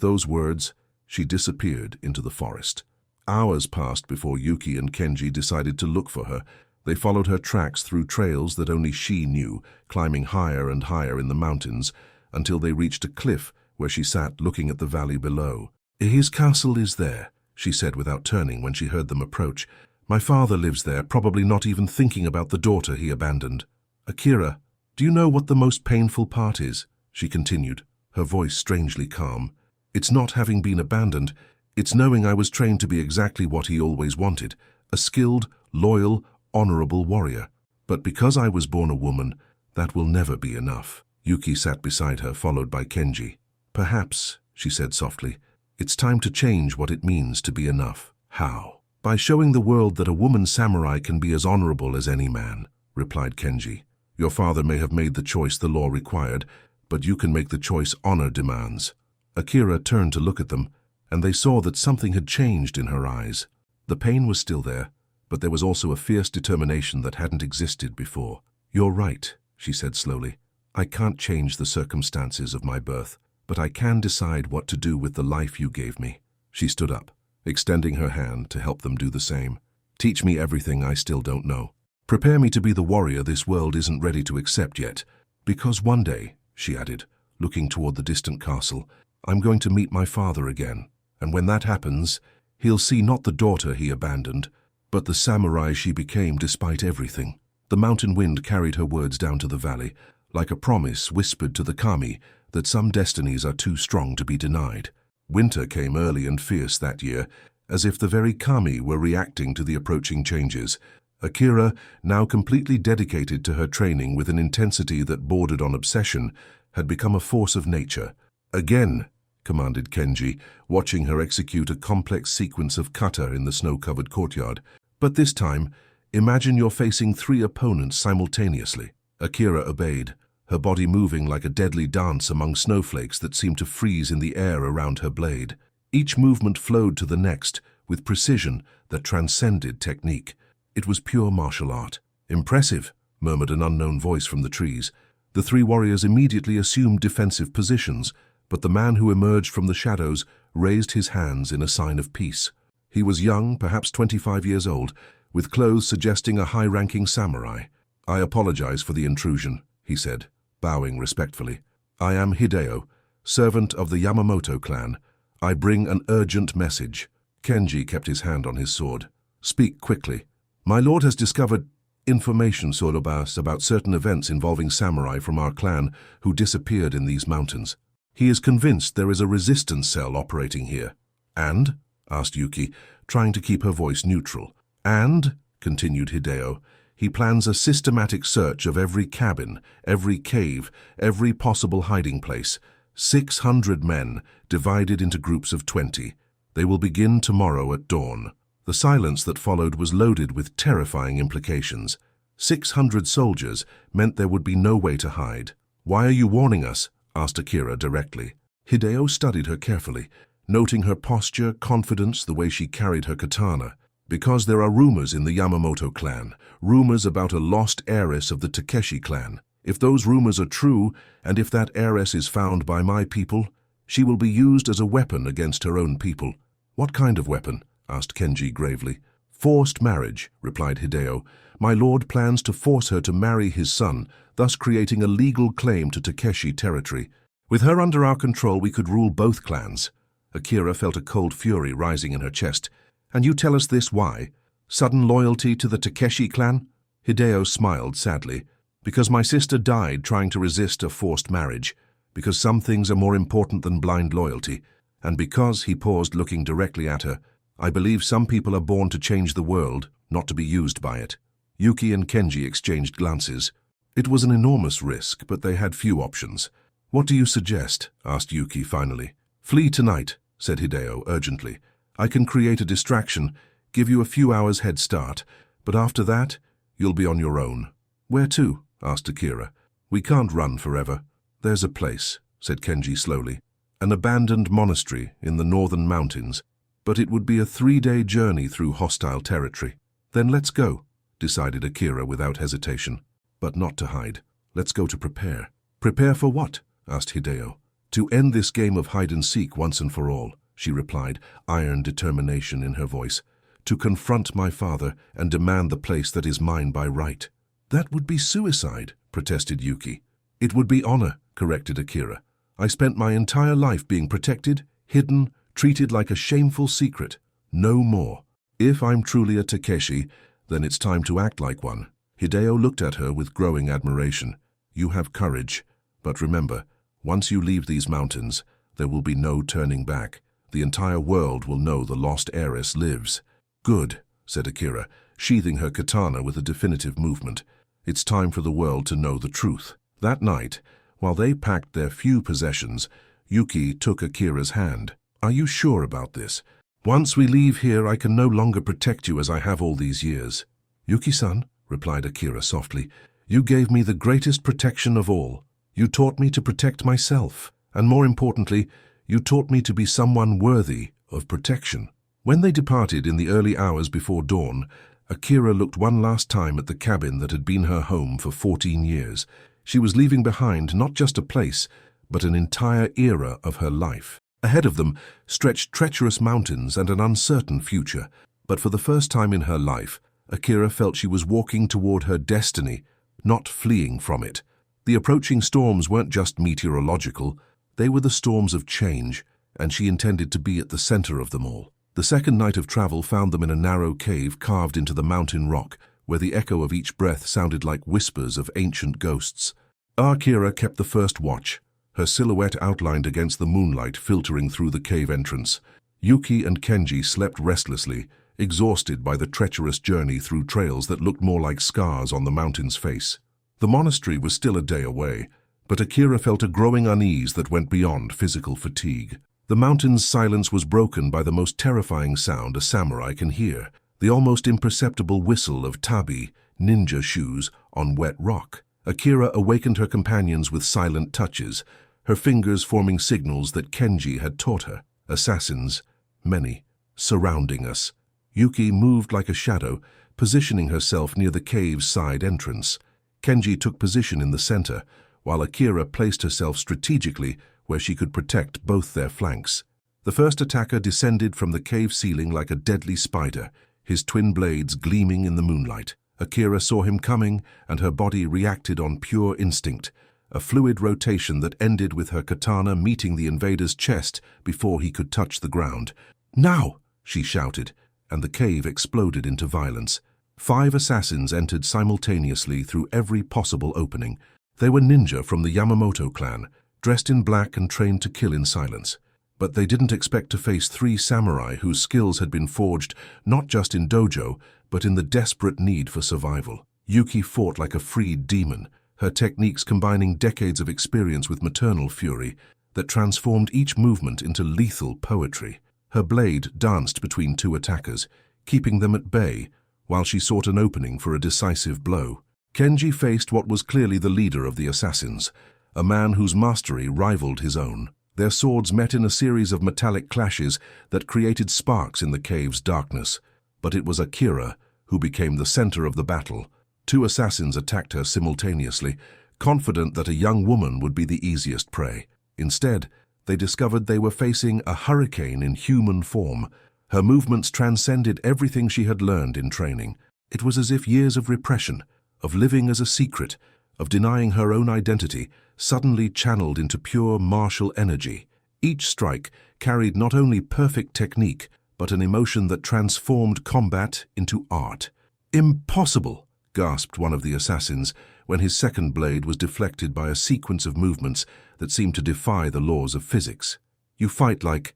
those words, she disappeared into the forest. Hours passed before Yuki and Kenji decided to look for her. They followed her tracks through trails that only she knew, climbing higher and higher in the mountains, until they reached a cliff where she sat looking at the valley below. "His castle is there," she said without turning when she heard them approach. "My father lives there, probably not even thinking about the daughter he abandoned." "Akira, do you know what the most painful part is?" she continued, her voice strangely calm. "It's not having been abandoned. It's knowing I was trained to be exactly what he always wanted, a skilled, loyal, honorable warrior. But because I was born a woman, that will never be enough." Yuki sat beside her, followed by Kenji. "Perhaps," she said softly, "it's time to change what it means to be enough." "How?" "By showing the world that a woman samurai can be as honorable as any man," replied Kenji. "Your father may have made the choice the law required, but you can make the choice honor demands." Akira turned to look at them, and they saw that something had changed in her eyes. The pain was still there, but there was also a fierce determination that hadn't existed before. "You're right," she said slowly. "I can't change the circumstances of my birth, but I can decide what to do with the life you gave me." She stood up, extending her hand to help them do the same. "Teach me everything I still don't know. Prepare me to be the warrior this world isn't ready to accept yet. Because one day," she added, looking toward the distant castle, "I'm going to meet my father again. And when that happens, he'll see not the daughter he abandoned, but the samurai she became despite everything." The mountain wind carried her words down to the valley, like a promise whispered to the kami that some destinies are too strong to be denied. Winter came early and fierce that year, as if the very kami were reacting to the approaching changes. Akira, now completely dedicated to her training with an intensity that bordered on obsession, had become a force of nature. "Again," commanded Kenji, watching her execute a complex sequence of kata in the snow-covered courtyard. "But this time, imagine you're facing 3 opponents simultaneously." Akira obeyed, her body moving like a deadly dance among snowflakes that seemed to freeze in the air around her blade. Each movement flowed to the next, with precision that transcended technique. It was pure martial art. "Impressive," murmured an unknown voice from the trees. The 3 warriors immediately assumed defensive positions, but the man who emerged from the shadows raised his hands in a sign of peace. He was young, perhaps 25 years old, with clothes suggesting a high-ranking samurai. "I apologize for the intrusion," he said, bowing respectfully. "I am Hideo, servant of the Yamamoto clan. I bring an urgent message." Kenji kept his hand on his sword. "Speak quickly." "My lord has discovered information, Sorobas, about certain events involving samurai from our clan who disappeared in these mountains. He is convinced there is a resistance cell operating here." "And?" asked Yuki, trying to keep her voice neutral. "And," continued Hideo, "he plans a systematic search of every cabin, every cave, every possible hiding place. 600 men, divided into groups of 20. They will begin tomorrow at dawn." The silence that followed was loaded with terrifying implications. 600 soldiers meant there would be no way to hide. "Why are you warning us?" asked Akira directly. Hideo studied her carefully, noting her posture, confidence, the way she carried her katana. "Because there are rumors in the Yamamoto clan, rumors about a lost heiress of the Takeshi clan. If those rumors are true, and if that heiress is found by my people, she will be used as a weapon against her own people." "What kind of weapon?" asked Kenji gravely. "Forced marriage," replied Hideo. "My lord plans to force her to marry his son, thus creating a legal claim to Takeshi territory. With her under our control, we could rule both clans." Akira felt a cold fury rising in her chest. "And you tell us this why? Sudden loyalty to the Takeshi clan?" Hideo smiled sadly. "Because my sister died trying to resist a forced marriage. Because some things are more important than blind loyalty. And because," he paused, looking directly at her, "I believe some people are born to change the world, not to be used by it." Yuki and Kenji exchanged glances. It was an enormous risk, but they had few options. "What do you suggest?" asked Yuki finally. "Flee tonight," said Hideo urgently. "I can create a distraction, give you a few hours head start, but after that, you'll be on your own." "Where to?" asked Akira. "We can't run forever." "There's a place," said Kenji slowly. "An abandoned monastery in the northern mountains. But it would be a 3-day journey through hostile territory." "Then let's go," decided Akira without hesitation. "But not to hide." Let's go to prepare. Prepare for what? Asked Hideo. To end this game of hide-and-seek once and for all, she replied, iron determination in her voice. To confront my father and demand the place that is mine by right. That would be suicide, protested Yuki. It would be honor, corrected Akira. I spent my entire life being protected, hidden, treated like a shameful secret. No more. If I'm truly a Takeshi, then it's time to act like one. Hideo looked at her with growing admiration. You have courage, but remember, once you leave these mountains, there will be no turning back. The entire world will know the lost heiress lives. Good, said Akira, sheathing her katana with a definitive movement. It's time for the world to know the truth. That night, while they packed their few possessions, Yuki took Akira's hand. Are you sure about this? Once we leave here, I can no longer protect you as I have all these years. Yuki-san, replied Akira softly, you gave me the greatest protection of all. You taught me to protect myself, and more importantly, you taught me to be someone worthy of protection. When they departed in the early hours before dawn, Akira looked one last time at the cabin that had been her home for 14 years. She was leaving behind not just a place, but an entire era of her life. Ahead of them stretched treacherous mountains and an uncertain future, but for the first time in her life, Akira felt she was walking toward her destiny, not fleeing from it. The approaching storms weren't just meteorological, they were the storms of change, and she intended to be at the center of them all. The second night of travel found them in a narrow cave carved into the mountain rock, where the echo of each breath sounded like whispers of ancient ghosts. Akira kept the first watch, her silhouette outlined against the moonlight filtering through the cave entrance. Yuki and Kenji slept restlessly, exhausted by the treacherous journey through trails that looked more like scars on the mountain's face. The monastery was still a day away, but Akira felt a growing unease that went beyond physical fatigue. The mountain's silence was broken by the most terrifying sound a samurai can hear, the almost imperceptible whistle of tabi, ninja shoes, on wet rock. Akira awakened her companions with silent touches, her fingers forming signals that Kenji had taught her. Assassins, many, surrounding us. Yuki moved like a shadow, positioning herself near the cave's side entrance. Kenji took position in the center, while Akira placed herself strategically where she could protect both their flanks. The first attacker descended from the cave ceiling like a deadly spider, his twin blades gleaming in the moonlight. Akira saw him coming, and her body reacted on pure instinct, a fluid rotation that ended with her katana meeting the invader's chest before he could touch the ground. "Now!" she shouted, and the cave exploded into violence. 5 assassins entered simultaneously through every possible opening. They were ninja from the Yamamoto clan, dressed in black and trained to kill in silence. But they didn't expect to face 3 samurai whose skills had been forged not just in dojo, but in the desperate need for survival. Yuki fought like a freed demon, her techniques combining decades of experience with maternal fury that transformed each movement into lethal poetry. Her blade danced between 2 attackers, keeping them at bay, while she sought an opening for a decisive blow. Kenji faced what was clearly the leader of the assassins, a man whose mastery rivaled his own. Their swords met in a series of metallic clashes that created sparks in the cave's darkness. But it was Akira who became the center of the battle. 2 assassins attacked her simultaneously, confident that a young woman would be the easiest prey. Instead, they discovered they were facing a hurricane in human form. Her movements transcended everything she had learned in training. It was as if years of repression, of living as a secret, of denying her own identity, suddenly channeled into pure martial energy. Each strike carried not only perfect technique, but an emotion that transformed combat into art. "Impossible!" gasped one of the assassins when his second blade was deflected by a sequence of movements that seemed to defy the laws of physics. "You fight like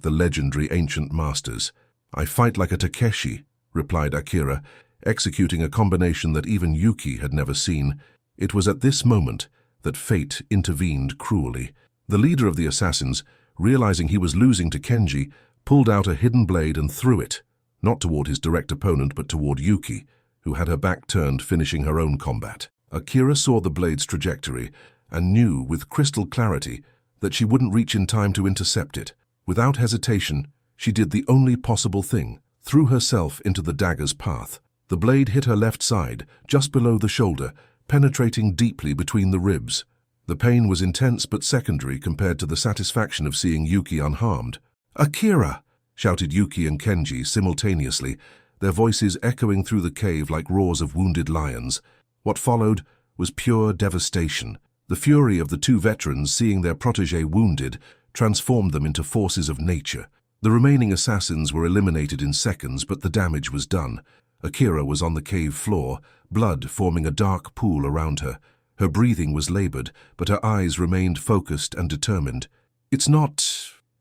the legendary ancient masters." "I fight like a Takeshi," replied Akira, executing a combination that even Yuki had never seen. It was at this moment that fate intervened cruelly. The leader of the assassins, realizing he was losing to Kenji, pulled out a hidden blade and threw it, not toward his direct opponent but toward Yuki, who had her back turned, finishing her own combat. Akira saw the blade's trajectory and knew with crystal clarity that she wouldn't reach in time to intercept it. Without hesitation, she did the only possible thing, threw herself into the dagger's path. The blade hit her left side, just below the shoulder, penetrating deeply between the ribs. The pain was intense but secondary compared to the satisfaction of seeing Yuki unharmed. "Akira!" shouted Yuki and Kenji simultaneously, their voices echoing through the cave like roars of wounded lions. What followed was pure devastation. The fury of the two veterans seeing their protégé wounded transformed them into forces of nature. The remaining assassins were eliminated in seconds, but the damage was done. Akira was on the cave floor, blood forming a dark pool around her. Her breathing was labored, but her eyes remained focused and determined. "It's not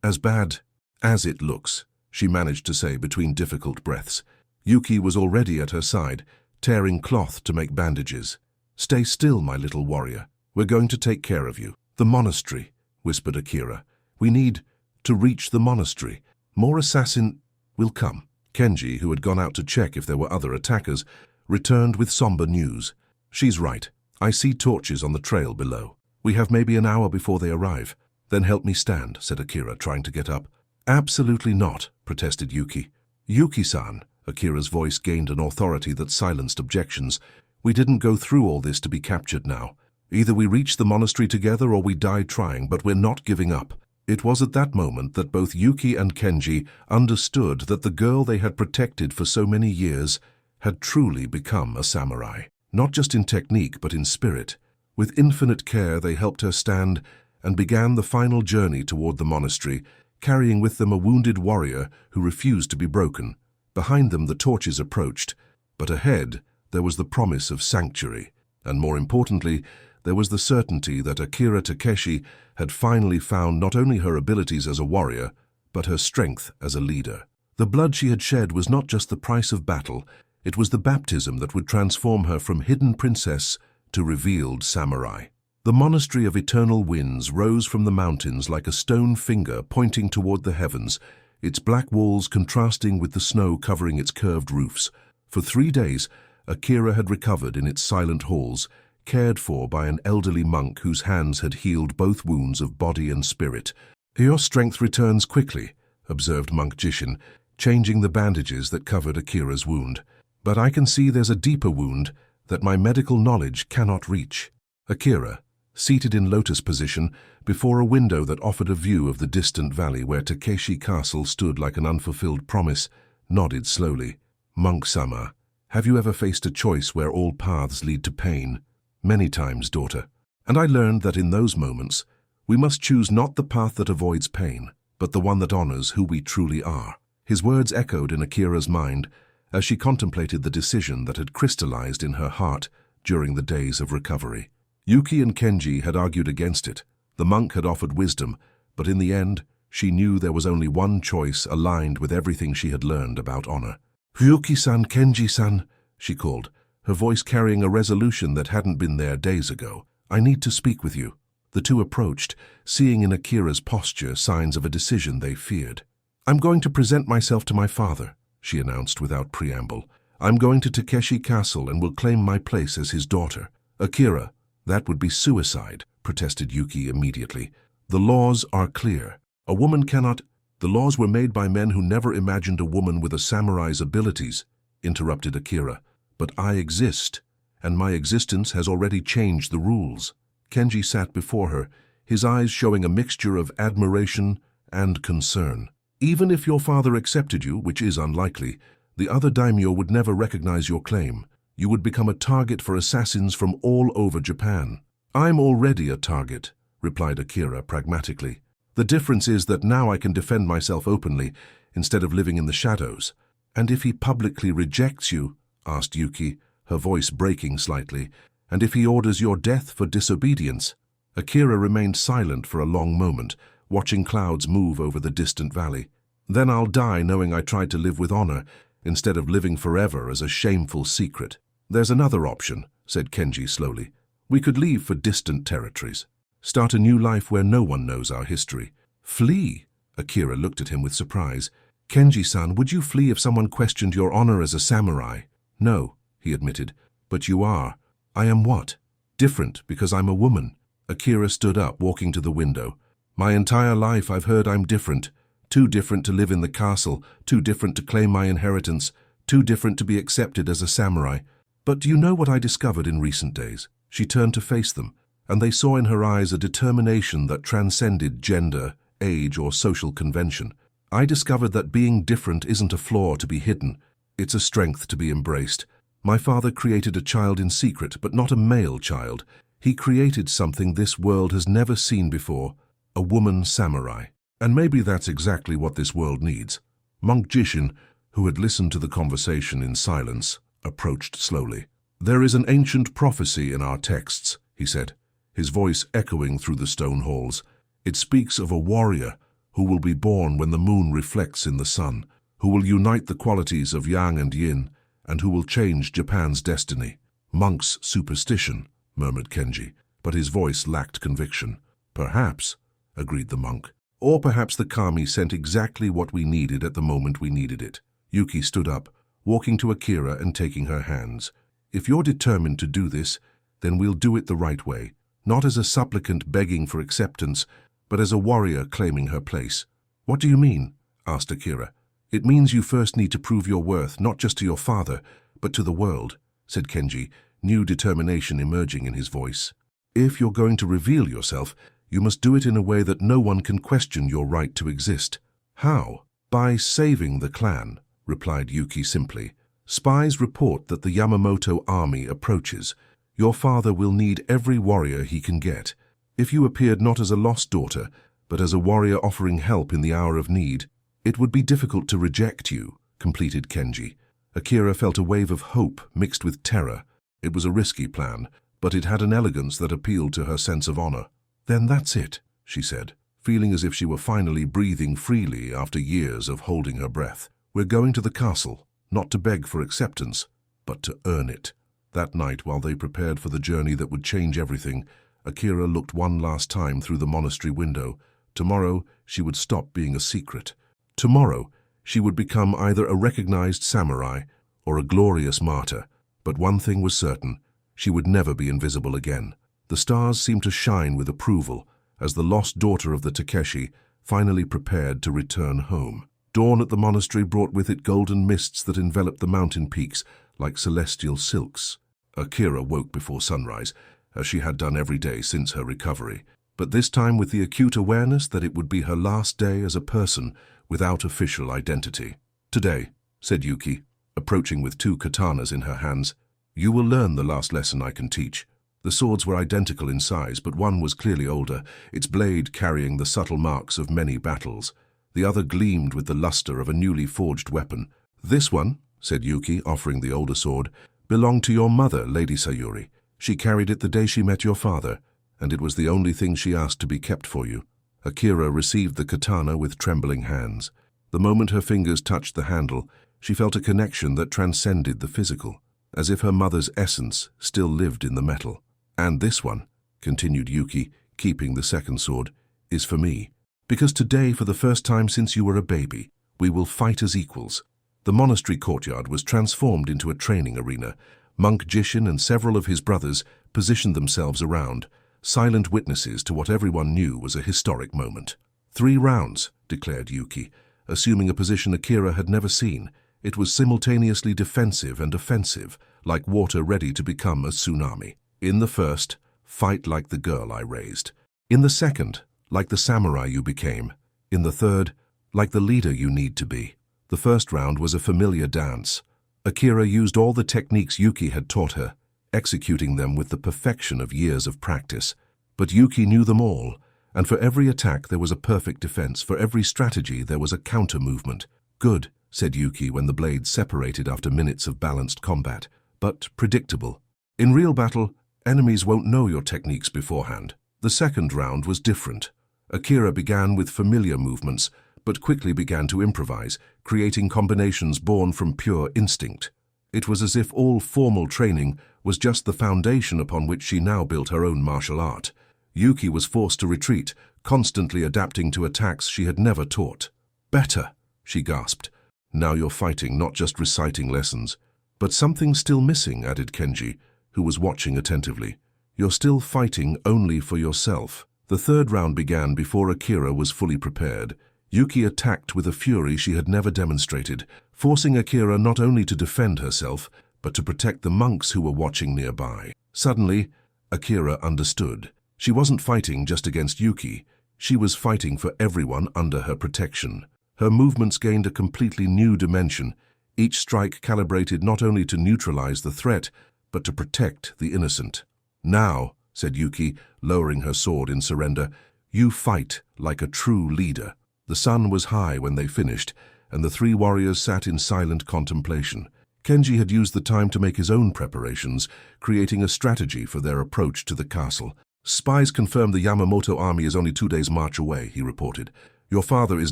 as bad as it looks," she managed to say between difficult breaths. Yuki was already at her side, tearing cloth to make bandages. "Stay still, my little warrior. We're going to take care of you." "The monastery," whispered Akira. "We need to reach the monastery. More assassin will come." Kenji, who had gone out to check if there were other attackers, returned with somber news. "She's right. I see torches on the trail below. We have maybe an hour before they arrive." "Then help me stand," said Akira, trying to get up. "Absolutely not," protested Yuki. "Yuki-san," Akira's voice gained an authority that silenced objections. "We didn't go through all this to be captured now. Either we reach the monastery together or we die trying, but we're not giving up." It was at that moment that both Yuki and Kenji understood that the girl they had protected for so many years had truly become a samurai. Not just in technique, but in spirit. With infinite care, they helped her stand and began the final journey toward the monastery, carrying with them a wounded warrior who refused to be broken. Behind them, the torches approached, but ahead there was the promise of sanctuary, and more importantly, there was the certainty that Akira Takeshi had finally found not only her abilities as a warrior, but her strength as a leader. The blood she had shed was not just the price of battle, it was the baptism that would transform her from hidden princess to revealed samurai. The Monastery of Eternal Winds rose from the mountains like a stone finger pointing toward the heavens, its black walls contrasting with the snow covering its curved roofs. For 3 days, Akira had recovered in its silent halls, cared for by an elderly monk whose hands had healed both wounds of body and spirit. "Your strength returns quickly," observed Monk Jishin, changing the bandages that covered Akira's wound. "But I can see there's a deeper wound that my medical knowledge cannot reach." Akira, seated in lotus position before a window that offered a view of the distant valley where Takeshi Castle stood like an unfulfilled promise, nodded slowly. "Monk-sama, have you ever faced a choice where all paths lead to pain?" "Many times, daughter. And I learned that in those moments, we must choose not the path that avoids pain, but the one that honors who we truly are." His words echoed in Akira's mind as she contemplated the decision that had crystallized in her heart during the days of recovery. Yuki and Kenji had argued against it. The monk had offered wisdom, but in the end, she knew there was only one choice aligned with everything she had learned about honor. "Yuki-san, Kenji-san," she called, her voice carrying a resolution that hadn't been there days ago. "I need to speak with you." The two approached, seeing in Akira's posture signs of a decision they feared. "I'm going to present myself to my father," she announced without preamble. "I'm going to Takeshi Castle and will claim my place as his daughter." "Akira, that would be suicide," protested Yuki immediately. "The laws are clear. A woman cannot—" "The laws were made by men who never imagined a woman with a samurai's abilities," interrupted Akira. "But I exist, and my existence has already changed the rules." Kenji sat before her, his eyes showing a mixture of admiration and concern. "Even if your father accepted you, which is unlikely, the other daimyo would never recognize your claim. You would become a target for assassins from all over Japan." "I'm already a target," replied Akira pragmatically. "The difference is that now I can defend myself openly, instead of living in the shadows." "And if he publicly rejects you?" asked Yuki, her voice breaking slightly. "And if he orders your death for disobedience?" Akira remained silent for a long moment, watching clouds move over the distant valley. "Then I'll die knowing I tried to live with honor, instead of living forever as a shameful secret." "There's another option," said Kenji slowly. "We could leave for distant territories. Start a new life where no one knows our history." "Flee?" Akira looked at him with surprise. "Kenji-san, would you flee if someone questioned your honor as a samurai?" "No," he admitted. "But you are." "I am what?" "Different, because I'm a woman." Akira stood up, walking to the window. "My entire life I've heard I'm different. Too different to live in the castle, too different to claim my inheritance, too different to be accepted as a samurai. But do you know what I discovered in recent days? She turned to face them, and they saw in her eyes a determination that transcended gender, age, or social convention. I discovered that being different isn't a flaw to be hidden. It's a strength to be embraced. My father created a child in secret, but not a male child. He created something this world has never seen before, a woman samurai. And maybe that's exactly what this world needs. Monk Jishin, who had listened to the conversation in silence, approached slowly. "There is an ancient prophecy in our texts," he said, his voice echoing through the stone halls. "It speaks of a warrior who will be born when the moon reflects in the sun, who will unite the qualities of yang and yin, and who will change Japan's destiny." "Monk's superstition," murmured Kenji, but his voice lacked conviction. "Perhaps," agreed the monk. "Or perhaps the kami sent exactly what we needed at the moment we needed it." Yuki stood up, walking to Akira and taking her hands. "If you're determined to do this, then we'll do it the right way, not as a supplicant begging for acceptance, but as a warrior claiming her place." "What do you mean?" asked Akira. "It means you first need to prove your worth, not just to your father, but to the world," said Kenji, new determination emerging in his voice. "If you're going to reveal yourself, you must do it in a way that no one can question your right to exist." "How?" "By saving the clan," replied Yuki simply. "Spies report that the Yamamoto army approaches. Your father will need every warrior he can get. If you appeared not as a lost daughter, but as a warrior offering help in the hour of need, it would be difficult to reject you," completed Kenji. Akira felt a wave of hope mixed with terror. It was a risky plan, but it had an elegance that appealed to her sense of honor. "Then that's it," she said, feeling as if she were finally breathing freely after years of holding her breath. "We're going to the castle, not to beg for acceptance, but to earn it." That night, while they prepared for the journey that would change everything, Akira looked one last time through the monastery window. Tomorrow, she would stop being a secret. Tomorrow, she would become either a recognized samurai or a glorious martyr. But one thing was certain, she would never be invisible again. The stars seemed to shine with approval as the lost daughter of the Takeshi finally prepared to return home. Dawn at the monastery brought with it golden mists that enveloped the mountain peaks like celestial silks. Akira woke before sunrise, as she had done every day since her recovery, but this time with the acute awareness that it would be her last day as a person without official identity. "Today," said Yuki, approaching with 2 katanas in her hands, "you will learn the last lesson I can teach." The swords were identical in size, but one was clearly older, its blade carrying the subtle marks of many battles. The other gleamed with the luster of a newly forged weapon. "This one," said Yuki, offering the older sword, "belonged to your mother, Lady Sayuri. She carried it the day she met your father, and it was the only thing she asked to be kept for you." Akira received the katana with trembling hands. The moment her fingers touched the handle, she felt a connection that transcended the physical, as if her mother's essence still lived in the metal. "And this one," continued Yuki, keeping the second sword, "is for me. Because today, for the first time since you were a baby, we will fight as equals." The monastery courtyard was transformed into a training arena. Monk Jishin and several of his brothers positioned themselves around, silent witnesses to what everyone knew was a historic moment. 3 rounds, declared Yuki, assuming a position Akira had never seen. It was simultaneously defensive and offensive, like water ready to become a tsunami. In the first, fight like the girl I raised. In the second, like the samurai you became. In the third, like the leader you need to be. The first round was a familiar dance. Akira used all the techniques Yuki had taught her, executing them with the perfection of years of practice. But Yuki knew them all, and for every attack there was a perfect defense, for every strategy there was a counter-movement. "Good," said Yuki when the blades separated after minutes of balanced combat, "but predictable. In real battle, enemies won't know your techniques beforehand." The second round was different. Akira began with familiar movements, but quickly began to improvise, creating combinations born from pure instinct. It was as if all formal training was just the foundation upon which she now built her own martial art. Yuki was forced to retreat, constantly adapting to attacks she had never taught. "Better," she gasped. "Now you're fighting, not just reciting lessons." "But something's still missing," added Kenji, who was watching attentively. "You're still fighting only for yourself." The third round began before Akira was fully prepared. Yuki attacked with a fury she had never demonstrated, forcing Akira not only to defend herself, but to protect the monks who were watching nearby. Suddenly, Akira understood. She wasn't fighting just against Yuki. She was fighting for everyone under her protection. Her movements gained a completely new dimension, each strike calibrated not only to neutralize the threat, but to protect the innocent. "Now," said Yuki, lowering her sword in surrender, "you fight like a true leader." The sun was high when they finished, and the three warriors sat in silent contemplation. Kenji had used the time to make his own preparations, creating a strategy for their approach to the castle. "Spies confirm the Yamamoto army is only 2 days' march away," he reported. "Your father is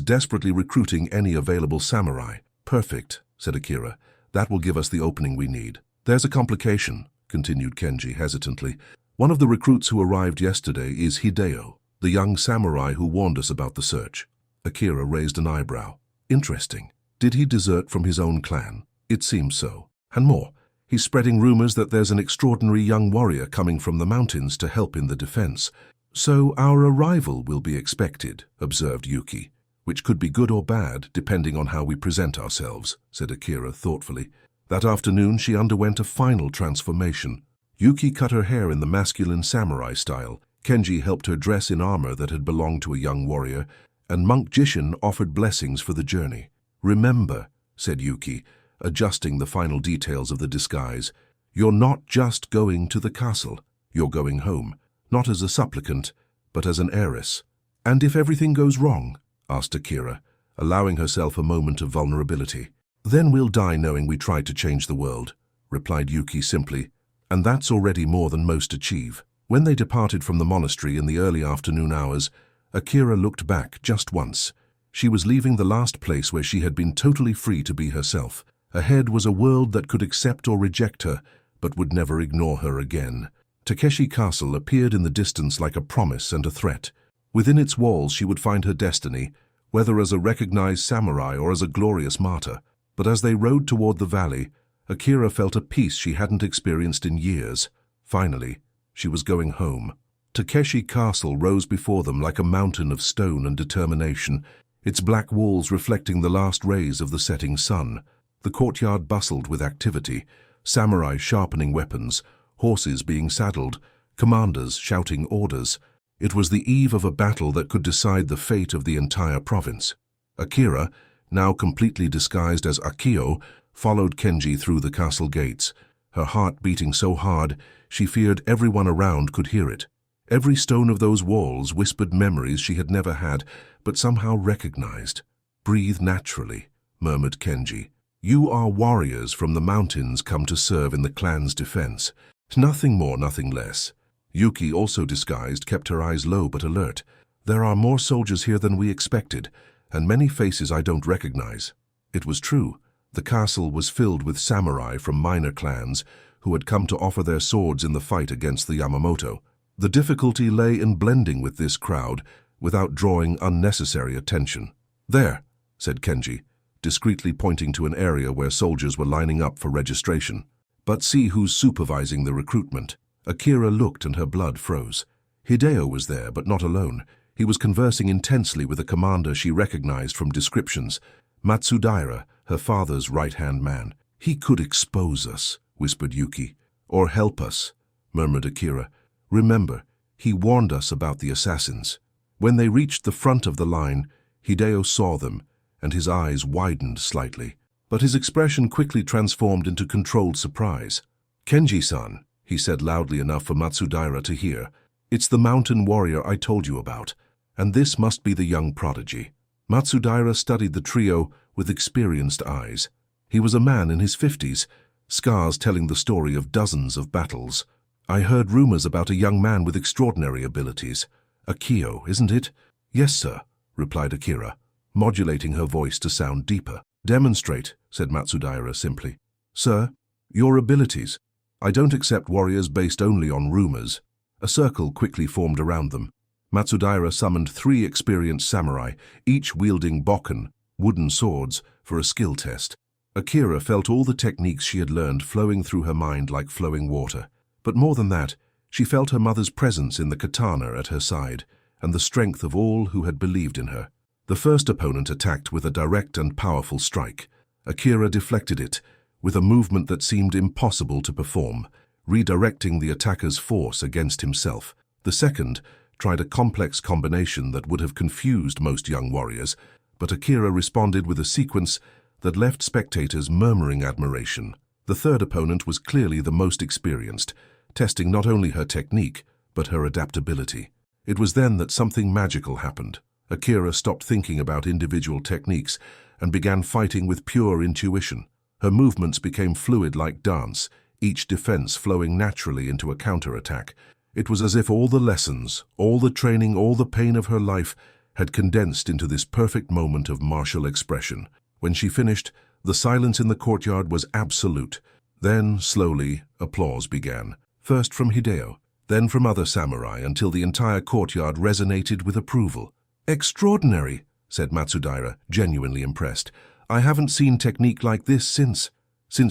desperately recruiting any available samurai." "Perfect," said Akira. "That will give us the opening we need." "There's a complication," continued Kenji hesitantly. "One of the recruits who arrived yesterday is Hideo, the young samurai who warned us about the search." Akira raised an eyebrow. "Interesting. Did he desert from his own clan?" "It seems so. And more, he's spreading rumors that there's an extraordinary young warrior coming from the mountains to help in the defense. So our arrival will be expected," observed Yuki. "Which could be good or bad, depending on how we present ourselves," said Akira thoughtfully. That afternoon she underwent a final transformation. Yuki cut her hair in the masculine samurai style. Kenji helped her dress in armor that had belonged to a young warrior, and Monk Jishin offered blessings for the journey. "Remember," said Yuki, adjusting the final details of the disguise, "you're not just going to the castle. You're going home, not as a supplicant, but as an heiress." "And if everything goes wrong?" asked Akira, allowing herself a moment of vulnerability. "Then we'll die knowing we tried to change the world," replied Yuki simply, "and that's already more than most achieve." When they departed from the monastery in the early afternoon hours, Akira looked back just once. She was leaving the last place where she had been totally free to be herself. Ahead was a world that could accept or reject her, but would never ignore her again. Takeshi Castle appeared in the distance like a promise and a threat. Within its walls she would find her destiny, whether as a recognized samurai or as a glorious martyr. But as they rode toward the valley, Akira felt a peace she hadn't experienced in years. Finally, she was going home. Takeshi Castle rose before them like a mountain of stone and determination, its black walls reflecting the last rays of the setting sun. The courtyard bustled with activity, samurai sharpening weapons, horses being saddled, commanders shouting orders. It was the eve of a battle that could decide the fate of the entire province. Akira, now completely disguised as Akio, followed Kenji through the castle gates, her heart beating so hard she feared everyone around could hear it. Every stone of those walls whispered memories she had never had, but somehow recognized. "Breathe naturally," murmured Kenji. "You are warriors from the mountains come to serve in the clan's defense. Nothing more, nothing less." Yuki, also disguised, kept her eyes low but alert. "There are more soldiers here than we expected, and many faces I don't recognize." It was true. The castle was filled with samurai from minor clans who had come to offer their swords in the fight against the Yamamoto. The difficulty lay in blending with this crowd without drawing unnecessary attention. "There," said Kenji, discreetly pointing to an area where soldiers were lining up for registration. "But see who's supervising the recruitment." Akira looked and her blood froze. Hideo was there, but not alone. He was conversing intensely with a commander she recognized from descriptions, Matsudaira, her father's right-hand man. "He could expose us," whispered Yuki. "Or help us," murmured Akira. "Remember, he warned us about the assassins." When they reached the front of the line, Hideo saw them, and his eyes widened slightly. But his expression quickly transformed into controlled surprise. "Kenji-san," he said loudly enough for Matsudaira to hear, "it's the mountain warrior I told you about, and this must be the young prodigy." Matsudaira studied the trio with experienced eyes. He was a man in his 50s, scars telling the story of dozens of battles. "I heard rumors about a young man with extraordinary abilities. Akio, isn't it?" "Yes, sir," replied Akira, modulating her voice to sound deeper. "Demonstrate," said Matsudaira simply. "Sir, your abilities. I don't accept warriors based only on rumors." A circle quickly formed around them. Matsudaira summoned 3 experienced samurai, each wielding bokken, wooden swords, for a skill test. Akira felt all the techniques she had learned flowing through her mind like flowing water. But more than that, she felt her mother's presence in the katana at her side, and the strength of all who had believed in her. The first opponent attacked with a direct and powerful strike. Akira deflected it, with a movement that seemed impossible to perform, redirecting the attacker's force against himself. The second tried a complex combination that would have confused most young warriors, but Akira responded with a sequence that left spectators murmuring admiration. The third opponent was clearly the most experienced, testing not only her technique, but her adaptability. It was then that something magical happened. Akira stopped thinking about individual techniques and began fighting with pure intuition. Her movements became fluid like dance, each defense flowing naturally into a counterattack. It was as if all the lessons, all the training, all the pain of her life had condensed into this perfect moment of martial expression. When she finished, the silence in the courtyard was absolute. Then, slowly, applause began. First from Hideo, then from other samurai, until the entire courtyard resonated with approval. "Extraordinary," said Matsudaira, genuinely impressed. "I haven't seen technique like this since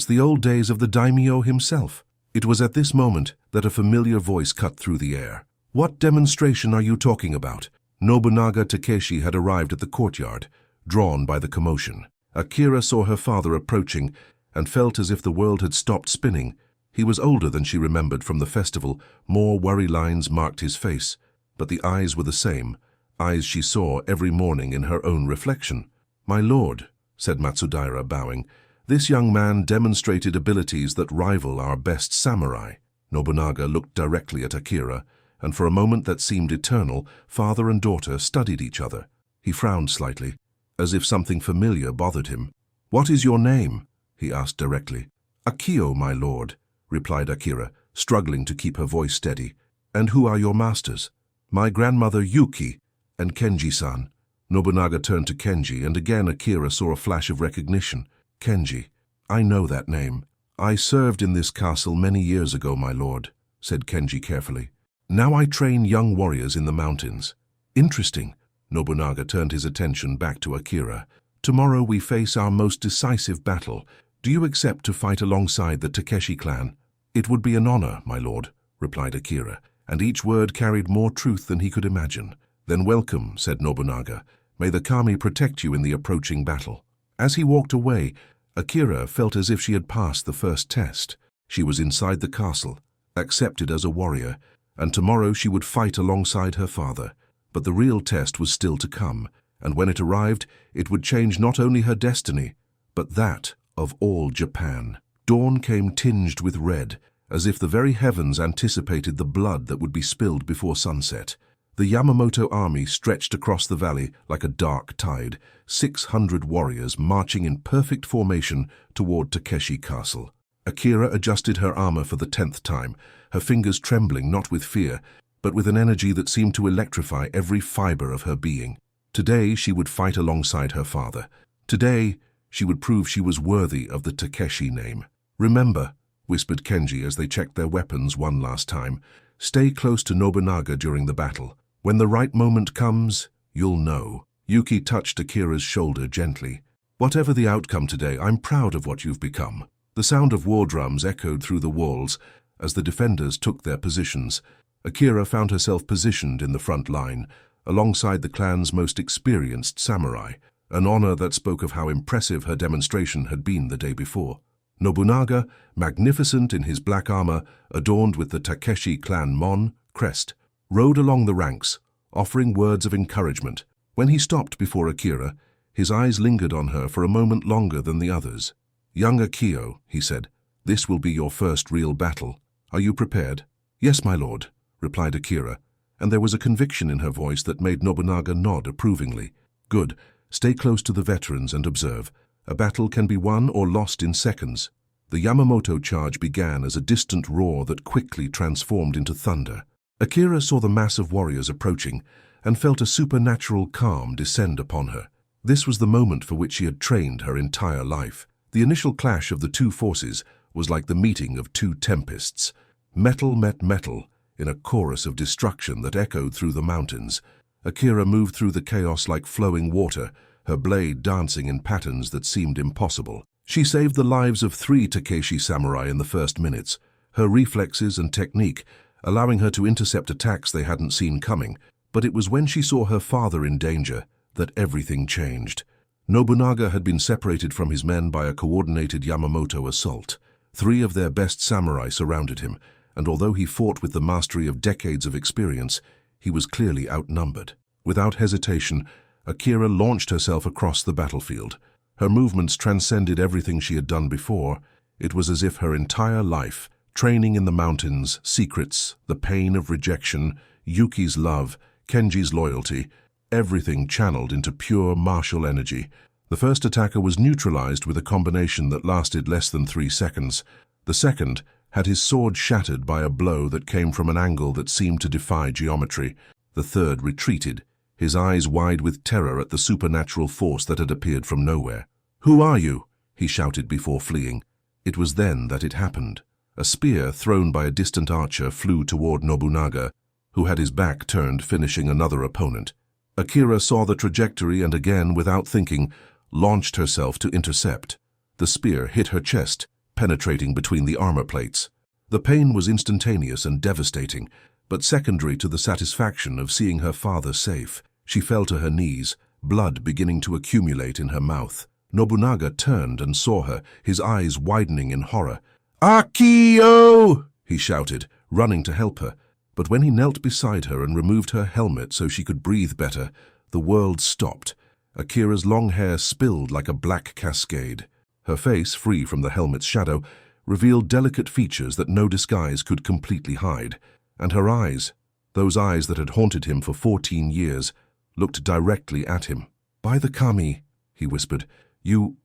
the old days of the daimyo himself." It was at this moment that a familiar voice cut through the air. "What demonstration are you talking about?" Nobunaga Takeshi had arrived at the courtyard, drawn by the commotion. Akira saw her father approaching and felt as if the world had stopped spinning. He was older than she remembered from the festival. More worry lines marked his face, but the eyes were the same, eyes she saw every morning in her own reflection. "My lord," said Matsudaira, bowing, "this young man demonstrated abilities that rival our best samurai." Nobunaga looked directly at Akira, and for a moment that seemed eternal, father and daughter studied each other. He frowned slightly, as if something familiar bothered him. "What is your name?" he asked directly. "Akio, my lord," replied Akira, struggling to keep her voice steady. "And who are your masters?" "My grandmother Yuki and Kenji-san." Nobunaga turned to Kenji, and again Akira saw a flash of recognition. "Kenji, I know that name. I served in this castle many years ago, my lord," said Kenji carefully. "Now I train young warriors in the mountains." "Interesting." Nobunaga turned his attention back to Akira. "Tomorrow we face our most decisive battle. Do you accept to fight alongside the Takeshi clan?" "It would be an honor, my lord," replied Akira, and each word carried more truth than he could imagine. "Then welcome," said Nobunaga. "May the kami protect you in the approaching battle." As he walked away, Akira felt as if she had passed the first test. She was inside the castle, accepted as a warrior, and tomorrow she would fight alongside her father. But the real test was still to come, and when it arrived, it would change not only her destiny, but that of all Japan. Dawn came tinged with red, as if the very heavens anticipated the blood that would be spilled before sunset. The Yamamoto army stretched across the valley like a dark tide, 600 warriors marching in perfect formation toward Takeshi Castle. Akira adjusted her armor for the 10th time, her fingers trembling not with fear, but with an energy that seemed to electrify every fiber of her being. Today she would fight alongside her father. Today she would prove she was worthy of the Takeshi name. "Remember," whispered Kenji as they checked their weapons one last time, "stay close to Nobunaga during the battle. When the right moment comes, you'll know." Yuki touched Akira's shoulder gently. "Whatever the outcome today, I'm proud of what you've become." The sound of war drums echoed through the walls as the defenders took their positions. Akira found herself positioned in the front line, alongside the clan's most experienced samurai, an honor that spoke of how impressive her demonstration had been the day before. Nobunaga, magnificent in his black armor, adorned with the Takeshi clan mon crest, rode along the ranks, offering words of encouragement. When he stopped before Akira, his eyes lingered on her for a moment longer than the others. "Young Akio," he said, "this will be your first real battle. Are you prepared?" "Yes, my lord," replied Akira, and there was a conviction in her voice that made Nobunaga nod approvingly. "Good. Stay close to the veterans and observe. A battle can be won or lost in seconds." The Yamamoto charge began as a distant roar that quickly transformed into thunder. Akira saw the mass of warriors approaching and felt a supernatural calm descend upon her. This was the moment for which she had trained her entire life. The initial clash of the two forces was like the meeting of two tempests. Metal met metal in a chorus of destruction that echoed through the mountains. Akira moved through the chaos like flowing water, her blade dancing in patterns that seemed impossible. She saved the lives of 3 Takeshi samurai in the first minutes, her reflexes and technique allowing her to intercept attacks they hadn't seen coming. But it was when she saw her father in danger that everything changed. Nobunaga had been separated from his men by a coordinated Yamamoto assault. 3 of their best samurai surrounded him, and although he fought with the mastery of decades of experience, he was clearly outnumbered. Without hesitation, Akira launched herself across the battlefield. Her movements transcended everything she had done before. It was as if her entire life, training in the mountains, secrets, the pain of rejection, Yuki's love, Kenji's loyalty, everything channeled into pure martial energy. The first attacker was neutralized with a combination that lasted less than 3 seconds. The second had his sword shattered by a blow that came from an angle that seemed to defy geometry. The third retreated, his eyes wide with terror at the supernatural force that had appeared from nowhere. "Who are you?" he shouted before fleeing. It was then that it happened. A spear thrown by a distant archer flew toward Nobunaga, who had his back turned, finishing another opponent. Akira saw the trajectory and again, without thinking, launched herself to intercept. The spear hit her chest, penetrating between the armor plates. The pain was instantaneous and devastating, but secondary to the satisfaction of seeing her father safe. She fell to her knees, blood beginning to accumulate in her mouth. Nobunaga turned and saw her, his eyes widening in horror. "Akio!" he shouted, running to help her. But when he knelt beside her and removed her helmet so she could breathe better, the world stopped. Akira's long hair spilled like a black cascade. Her face, free from the helmet's shadow, revealed delicate features that no disguise could completely hide. And her eyes, those eyes that had haunted him for 14 years, looked directly at him. "By the kami," he whispered, You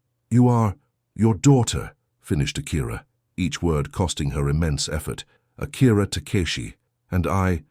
are your daughter," finished Akira, each word costing her immense effort. "Akira Takeshi. And I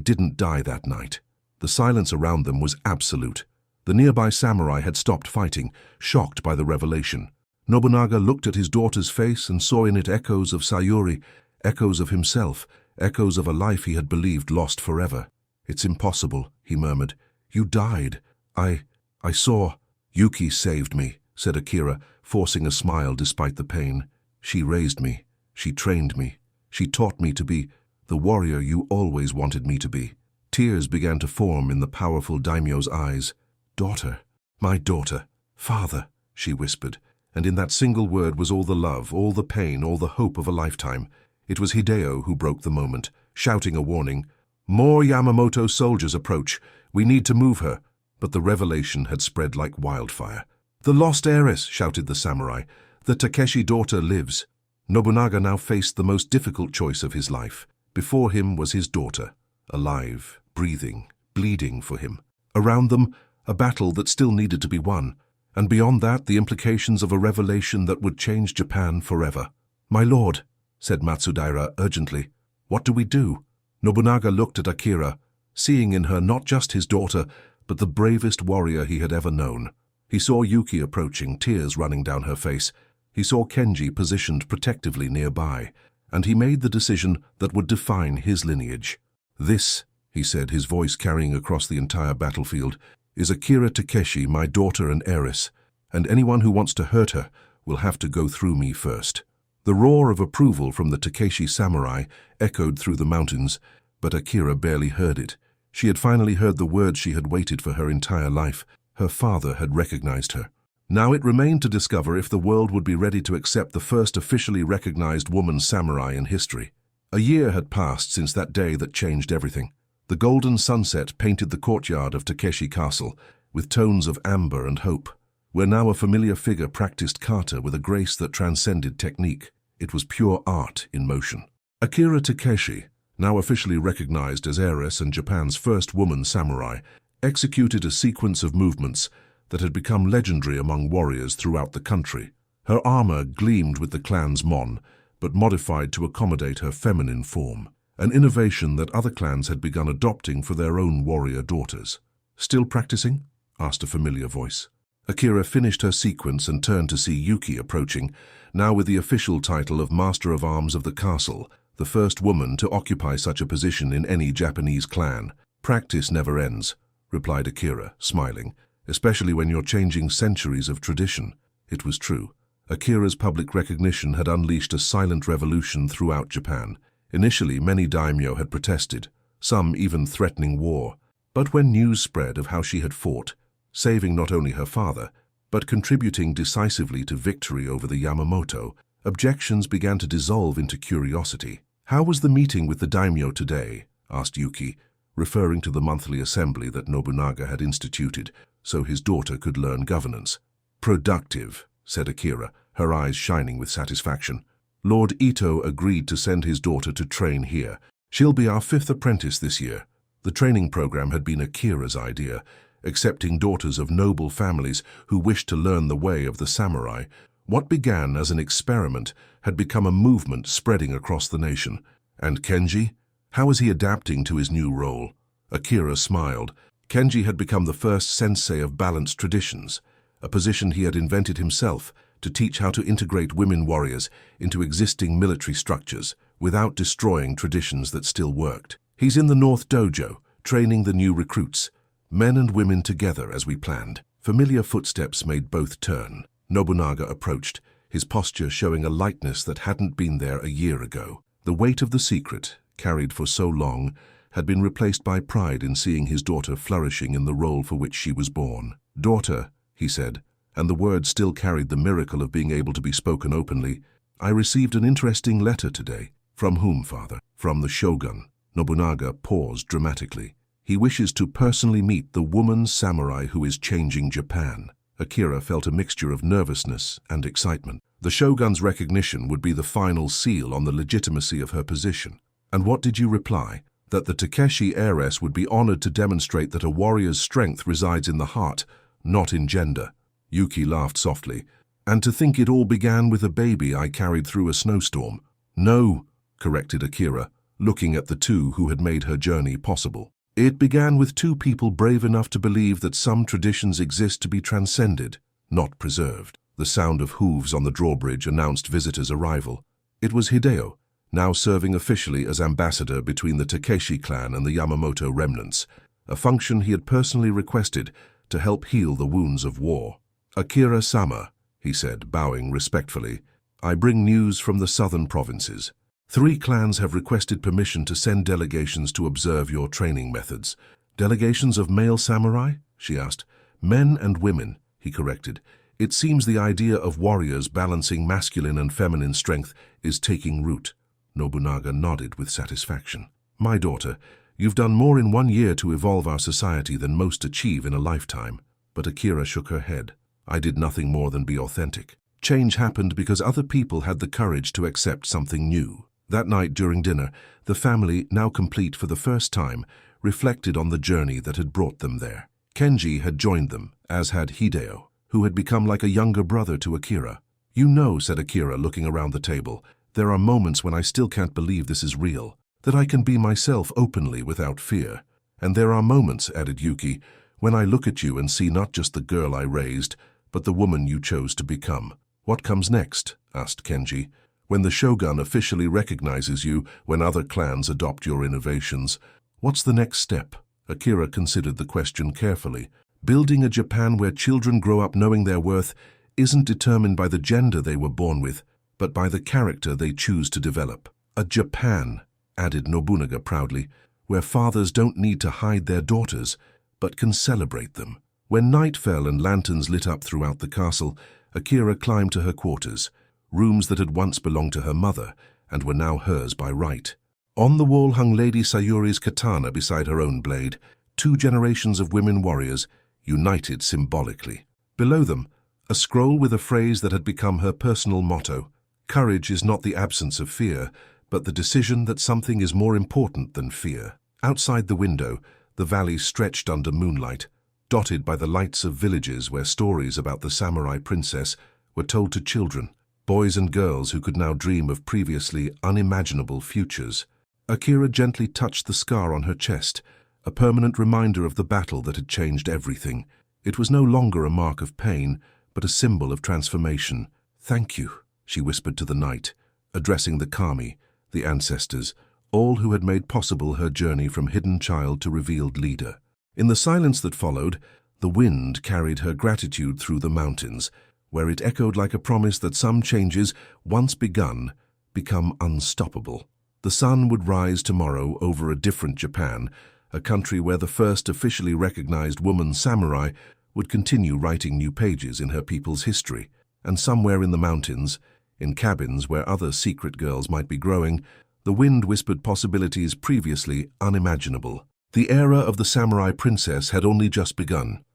didn't die that night." The silence around them was absolute. The nearby samurai had stopped fighting, shocked by the revelation. Nobunaga looked at his daughter's face and saw in it echoes of Sayuri, echoes of himself, echoes of a life he had believed lost forever. "It's impossible," he murmured. "You died. I saw." "Yuki saved me," said Akira, forcing a smile despite the pain. "She raised me. She trained me. She taught me to be the warrior you always wanted me to be." Tears began to form in the powerful daimyo's eyes. "Daughter, my daughter, father," she whispered, and in that single word was all the love, all the pain, all the hope of a lifetime. It was Hideo who broke the moment, shouting a warning. "More Yamamoto soldiers approach. We need to move her." But the revelation had spread like wildfire. "The lost heiress," shouted the samurai. "The Takeshi daughter lives." Nobunaga now faced the most difficult choice of his life. Before him was his daughter, alive, breathing, bleeding for him. Around them, a battle that still needed to be won, and beyond that, the implications of a revelation that would change Japan forever. "My lord," said Matsudaira urgently, "what do we do?" Nobunaga looked at Akira, seeing in her not just his daughter, but the bravest warrior he had ever known. He saw Yuki approaching, tears running down her face. He saw Kenji positioned protectively nearby, and he made the decision that would define his lineage. "This," he said, his voice carrying across the entire battlefield, "is Akira Takeshi, my daughter and heiress, and anyone who wants to hurt her will have to go through me first." The roar of approval from the Takeshi samurai echoed through the mountains, but Akira barely heard it. She had finally heard the words she had waited for her entire life. Her father had recognized her. Now it remained to discover if the world would be ready to accept the first officially recognized woman samurai in history. A year had passed since that day that changed everything. The golden sunset painted the courtyard of Takeshi Castle with tones of amber and hope, where now a familiar figure practiced kata with a grace that transcended technique. It was pure art in motion. Akira Takeshi, now officially recognized as heiress and Japan's first woman samurai, executed a sequence of movements that had become legendary among warriors throughout the country. Her armor gleamed with the clan's mon, but modified to accommodate her feminine form, an innovation that other clans had begun adopting for their own warrior daughters. "Still practicing?" asked a familiar voice. Akira finished her sequence and turned to see Yuki approaching, now with the official title of Master of Arms of the castle, the first woman to occupy such a position in any Japanese clan. "Practice never ends," replied Akira, smiling, "especially when you're changing centuries of tradition." It was true. Akira's public recognition had unleashed a silent revolution throughout Japan. Initially, many daimyo had protested, some even threatening war. But when news spread of how she had fought, saving not only her father, but contributing decisively to victory over the Yamamoto, Objections began to dissolve into curiosity. "How was the meeting with the daimyo today?" asked Yuki, referring to the monthly assembly that Nobunaga had instituted so his daughter could learn governance. "Productive," said Akira, her eyes shining with satisfaction. "Lord Ito agreed to send his daughter to train here. She'll be our 5th apprentice this year." The training program had been Akira's idea, accepting daughters of noble families who wished to learn the way of the samurai. What began as an experiment had become a movement spreading across the nation. And Kenji? How was he adapting to his new role? Akira smiled. Kenji had become the first sensei of balanced traditions, a position he had invented himself to teach how to integrate women warriors into existing military structures without destroying traditions that still worked. "He's in the North Dojo, training the new recruits, men and women together as we planned." Familiar footsteps made both turn. Nobunaga approached, his posture showing a lightness that hadn't been there a year ago. The weight of the secret, carried for so long, had been replaced by pride in seeing his daughter flourishing in the role for which she was born. "Daughter," he said, and the words still carried the miracle of being able to be spoken openly, "I received an interesting letter today." "From whom, father?" "From the shogun." Nobunaga paused dramatically. "He wishes to personally meet the woman samurai who is changing Japan." Akira felt a mixture of nervousness and excitement. The shogun's recognition would be the final seal on the legitimacy of her position. "And what did you reply?" "That the Takeshi heiress would be honored to demonstrate that a warrior's strength resides in the heart, not in gender." Yuki laughed softly. "And to think it all began with a baby I carried through a snowstorm." "No," corrected Akira, looking at the two who had made her journey possible. "It began with two people brave enough to believe that some traditions exist to be transcended, not preserved." The sound of hooves on the drawbridge announced visitors' arrival. It was Hideo, now serving officially as ambassador between the Takeshi clan and the Yamamoto remnants, a function he had personally requested to help heal the wounds of war. "Akira-sama," he said, bowing respectfully, "I bring news from the southern provinces. 3 clans have requested permission to send delegations to observe your training methods." "Delegations of male samurai?" she asked. "Men and women," he corrected. "It seems the idea of warriors balancing masculine and feminine strength is taking root." Nobunaga nodded with satisfaction. "My daughter, you've done more in 1 year to evolve our society than most achieve in a lifetime." But Akira shook her head. "I did nothing more than be authentic. Change happened because other people had the courage to accept something new." That night during dinner, the family, now complete for the first time, reflected on the journey that had brought them there. Kenji had joined them, as had Hideo, who had become like a younger brother to Akira. "You know," said Akira, looking around the table, "there are moments when I still can't believe this is real, that I can be myself openly without fear. And there are moments," added Yuki, "when I look at you and see not just the girl I raised, but the woman you chose to become." "What comes next?" asked Kenji. "When the shogun officially recognizes you, when other clans adopt your innovations. What's the next step?" Akira considered the question carefully. "Building a Japan where children grow up knowing their worth isn't determined by the gender they were born with, but by the character they choose to develop. A Japan," added Nobunaga proudly, "where fathers don't need to hide their daughters, but can celebrate them." When night fell and lanterns lit up throughout the castle, Akira climbed to her quarters, rooms that had once belonged to her mother and were now hers by right. On the wall hung Lady Sayuri's katana beside her own blade, 2 generations of women warriors, united symbolically. Below them, a scroll with a phrase that had become her personal motto: "Courage is not the absence of fear, but the decision that something is more important than fear." Outside the window, the valley stretched under moonlight, dotted by the lights of villages where stories about the samurai princess were told to children, boys and girls who could now dream of previously unimaginable futures. Akira gently touched the scar on her chest, a permanent reminder of the battle that had changed everything. It was no longer a mark of pain, but a symbol of transformation. "Thank you," she whispered to the night, addressing the kami, the ancestors, all who had made possible her journey from hidden child to revealed leader. In the silence that followed, the wind carried her gratitude through the mountains, where it echoed like a promise that some changes, once begun, become unstoppable. The sun would rise tomorrow over a different Japan, a country where the first officially recognized woman samurai would continue writing new pages in her people's history. And somewhere in the mountains, In cabins where other secret girls might be growing, the wind whispered possibilities previously unimaginable. The era of the samurai princess had only just begun.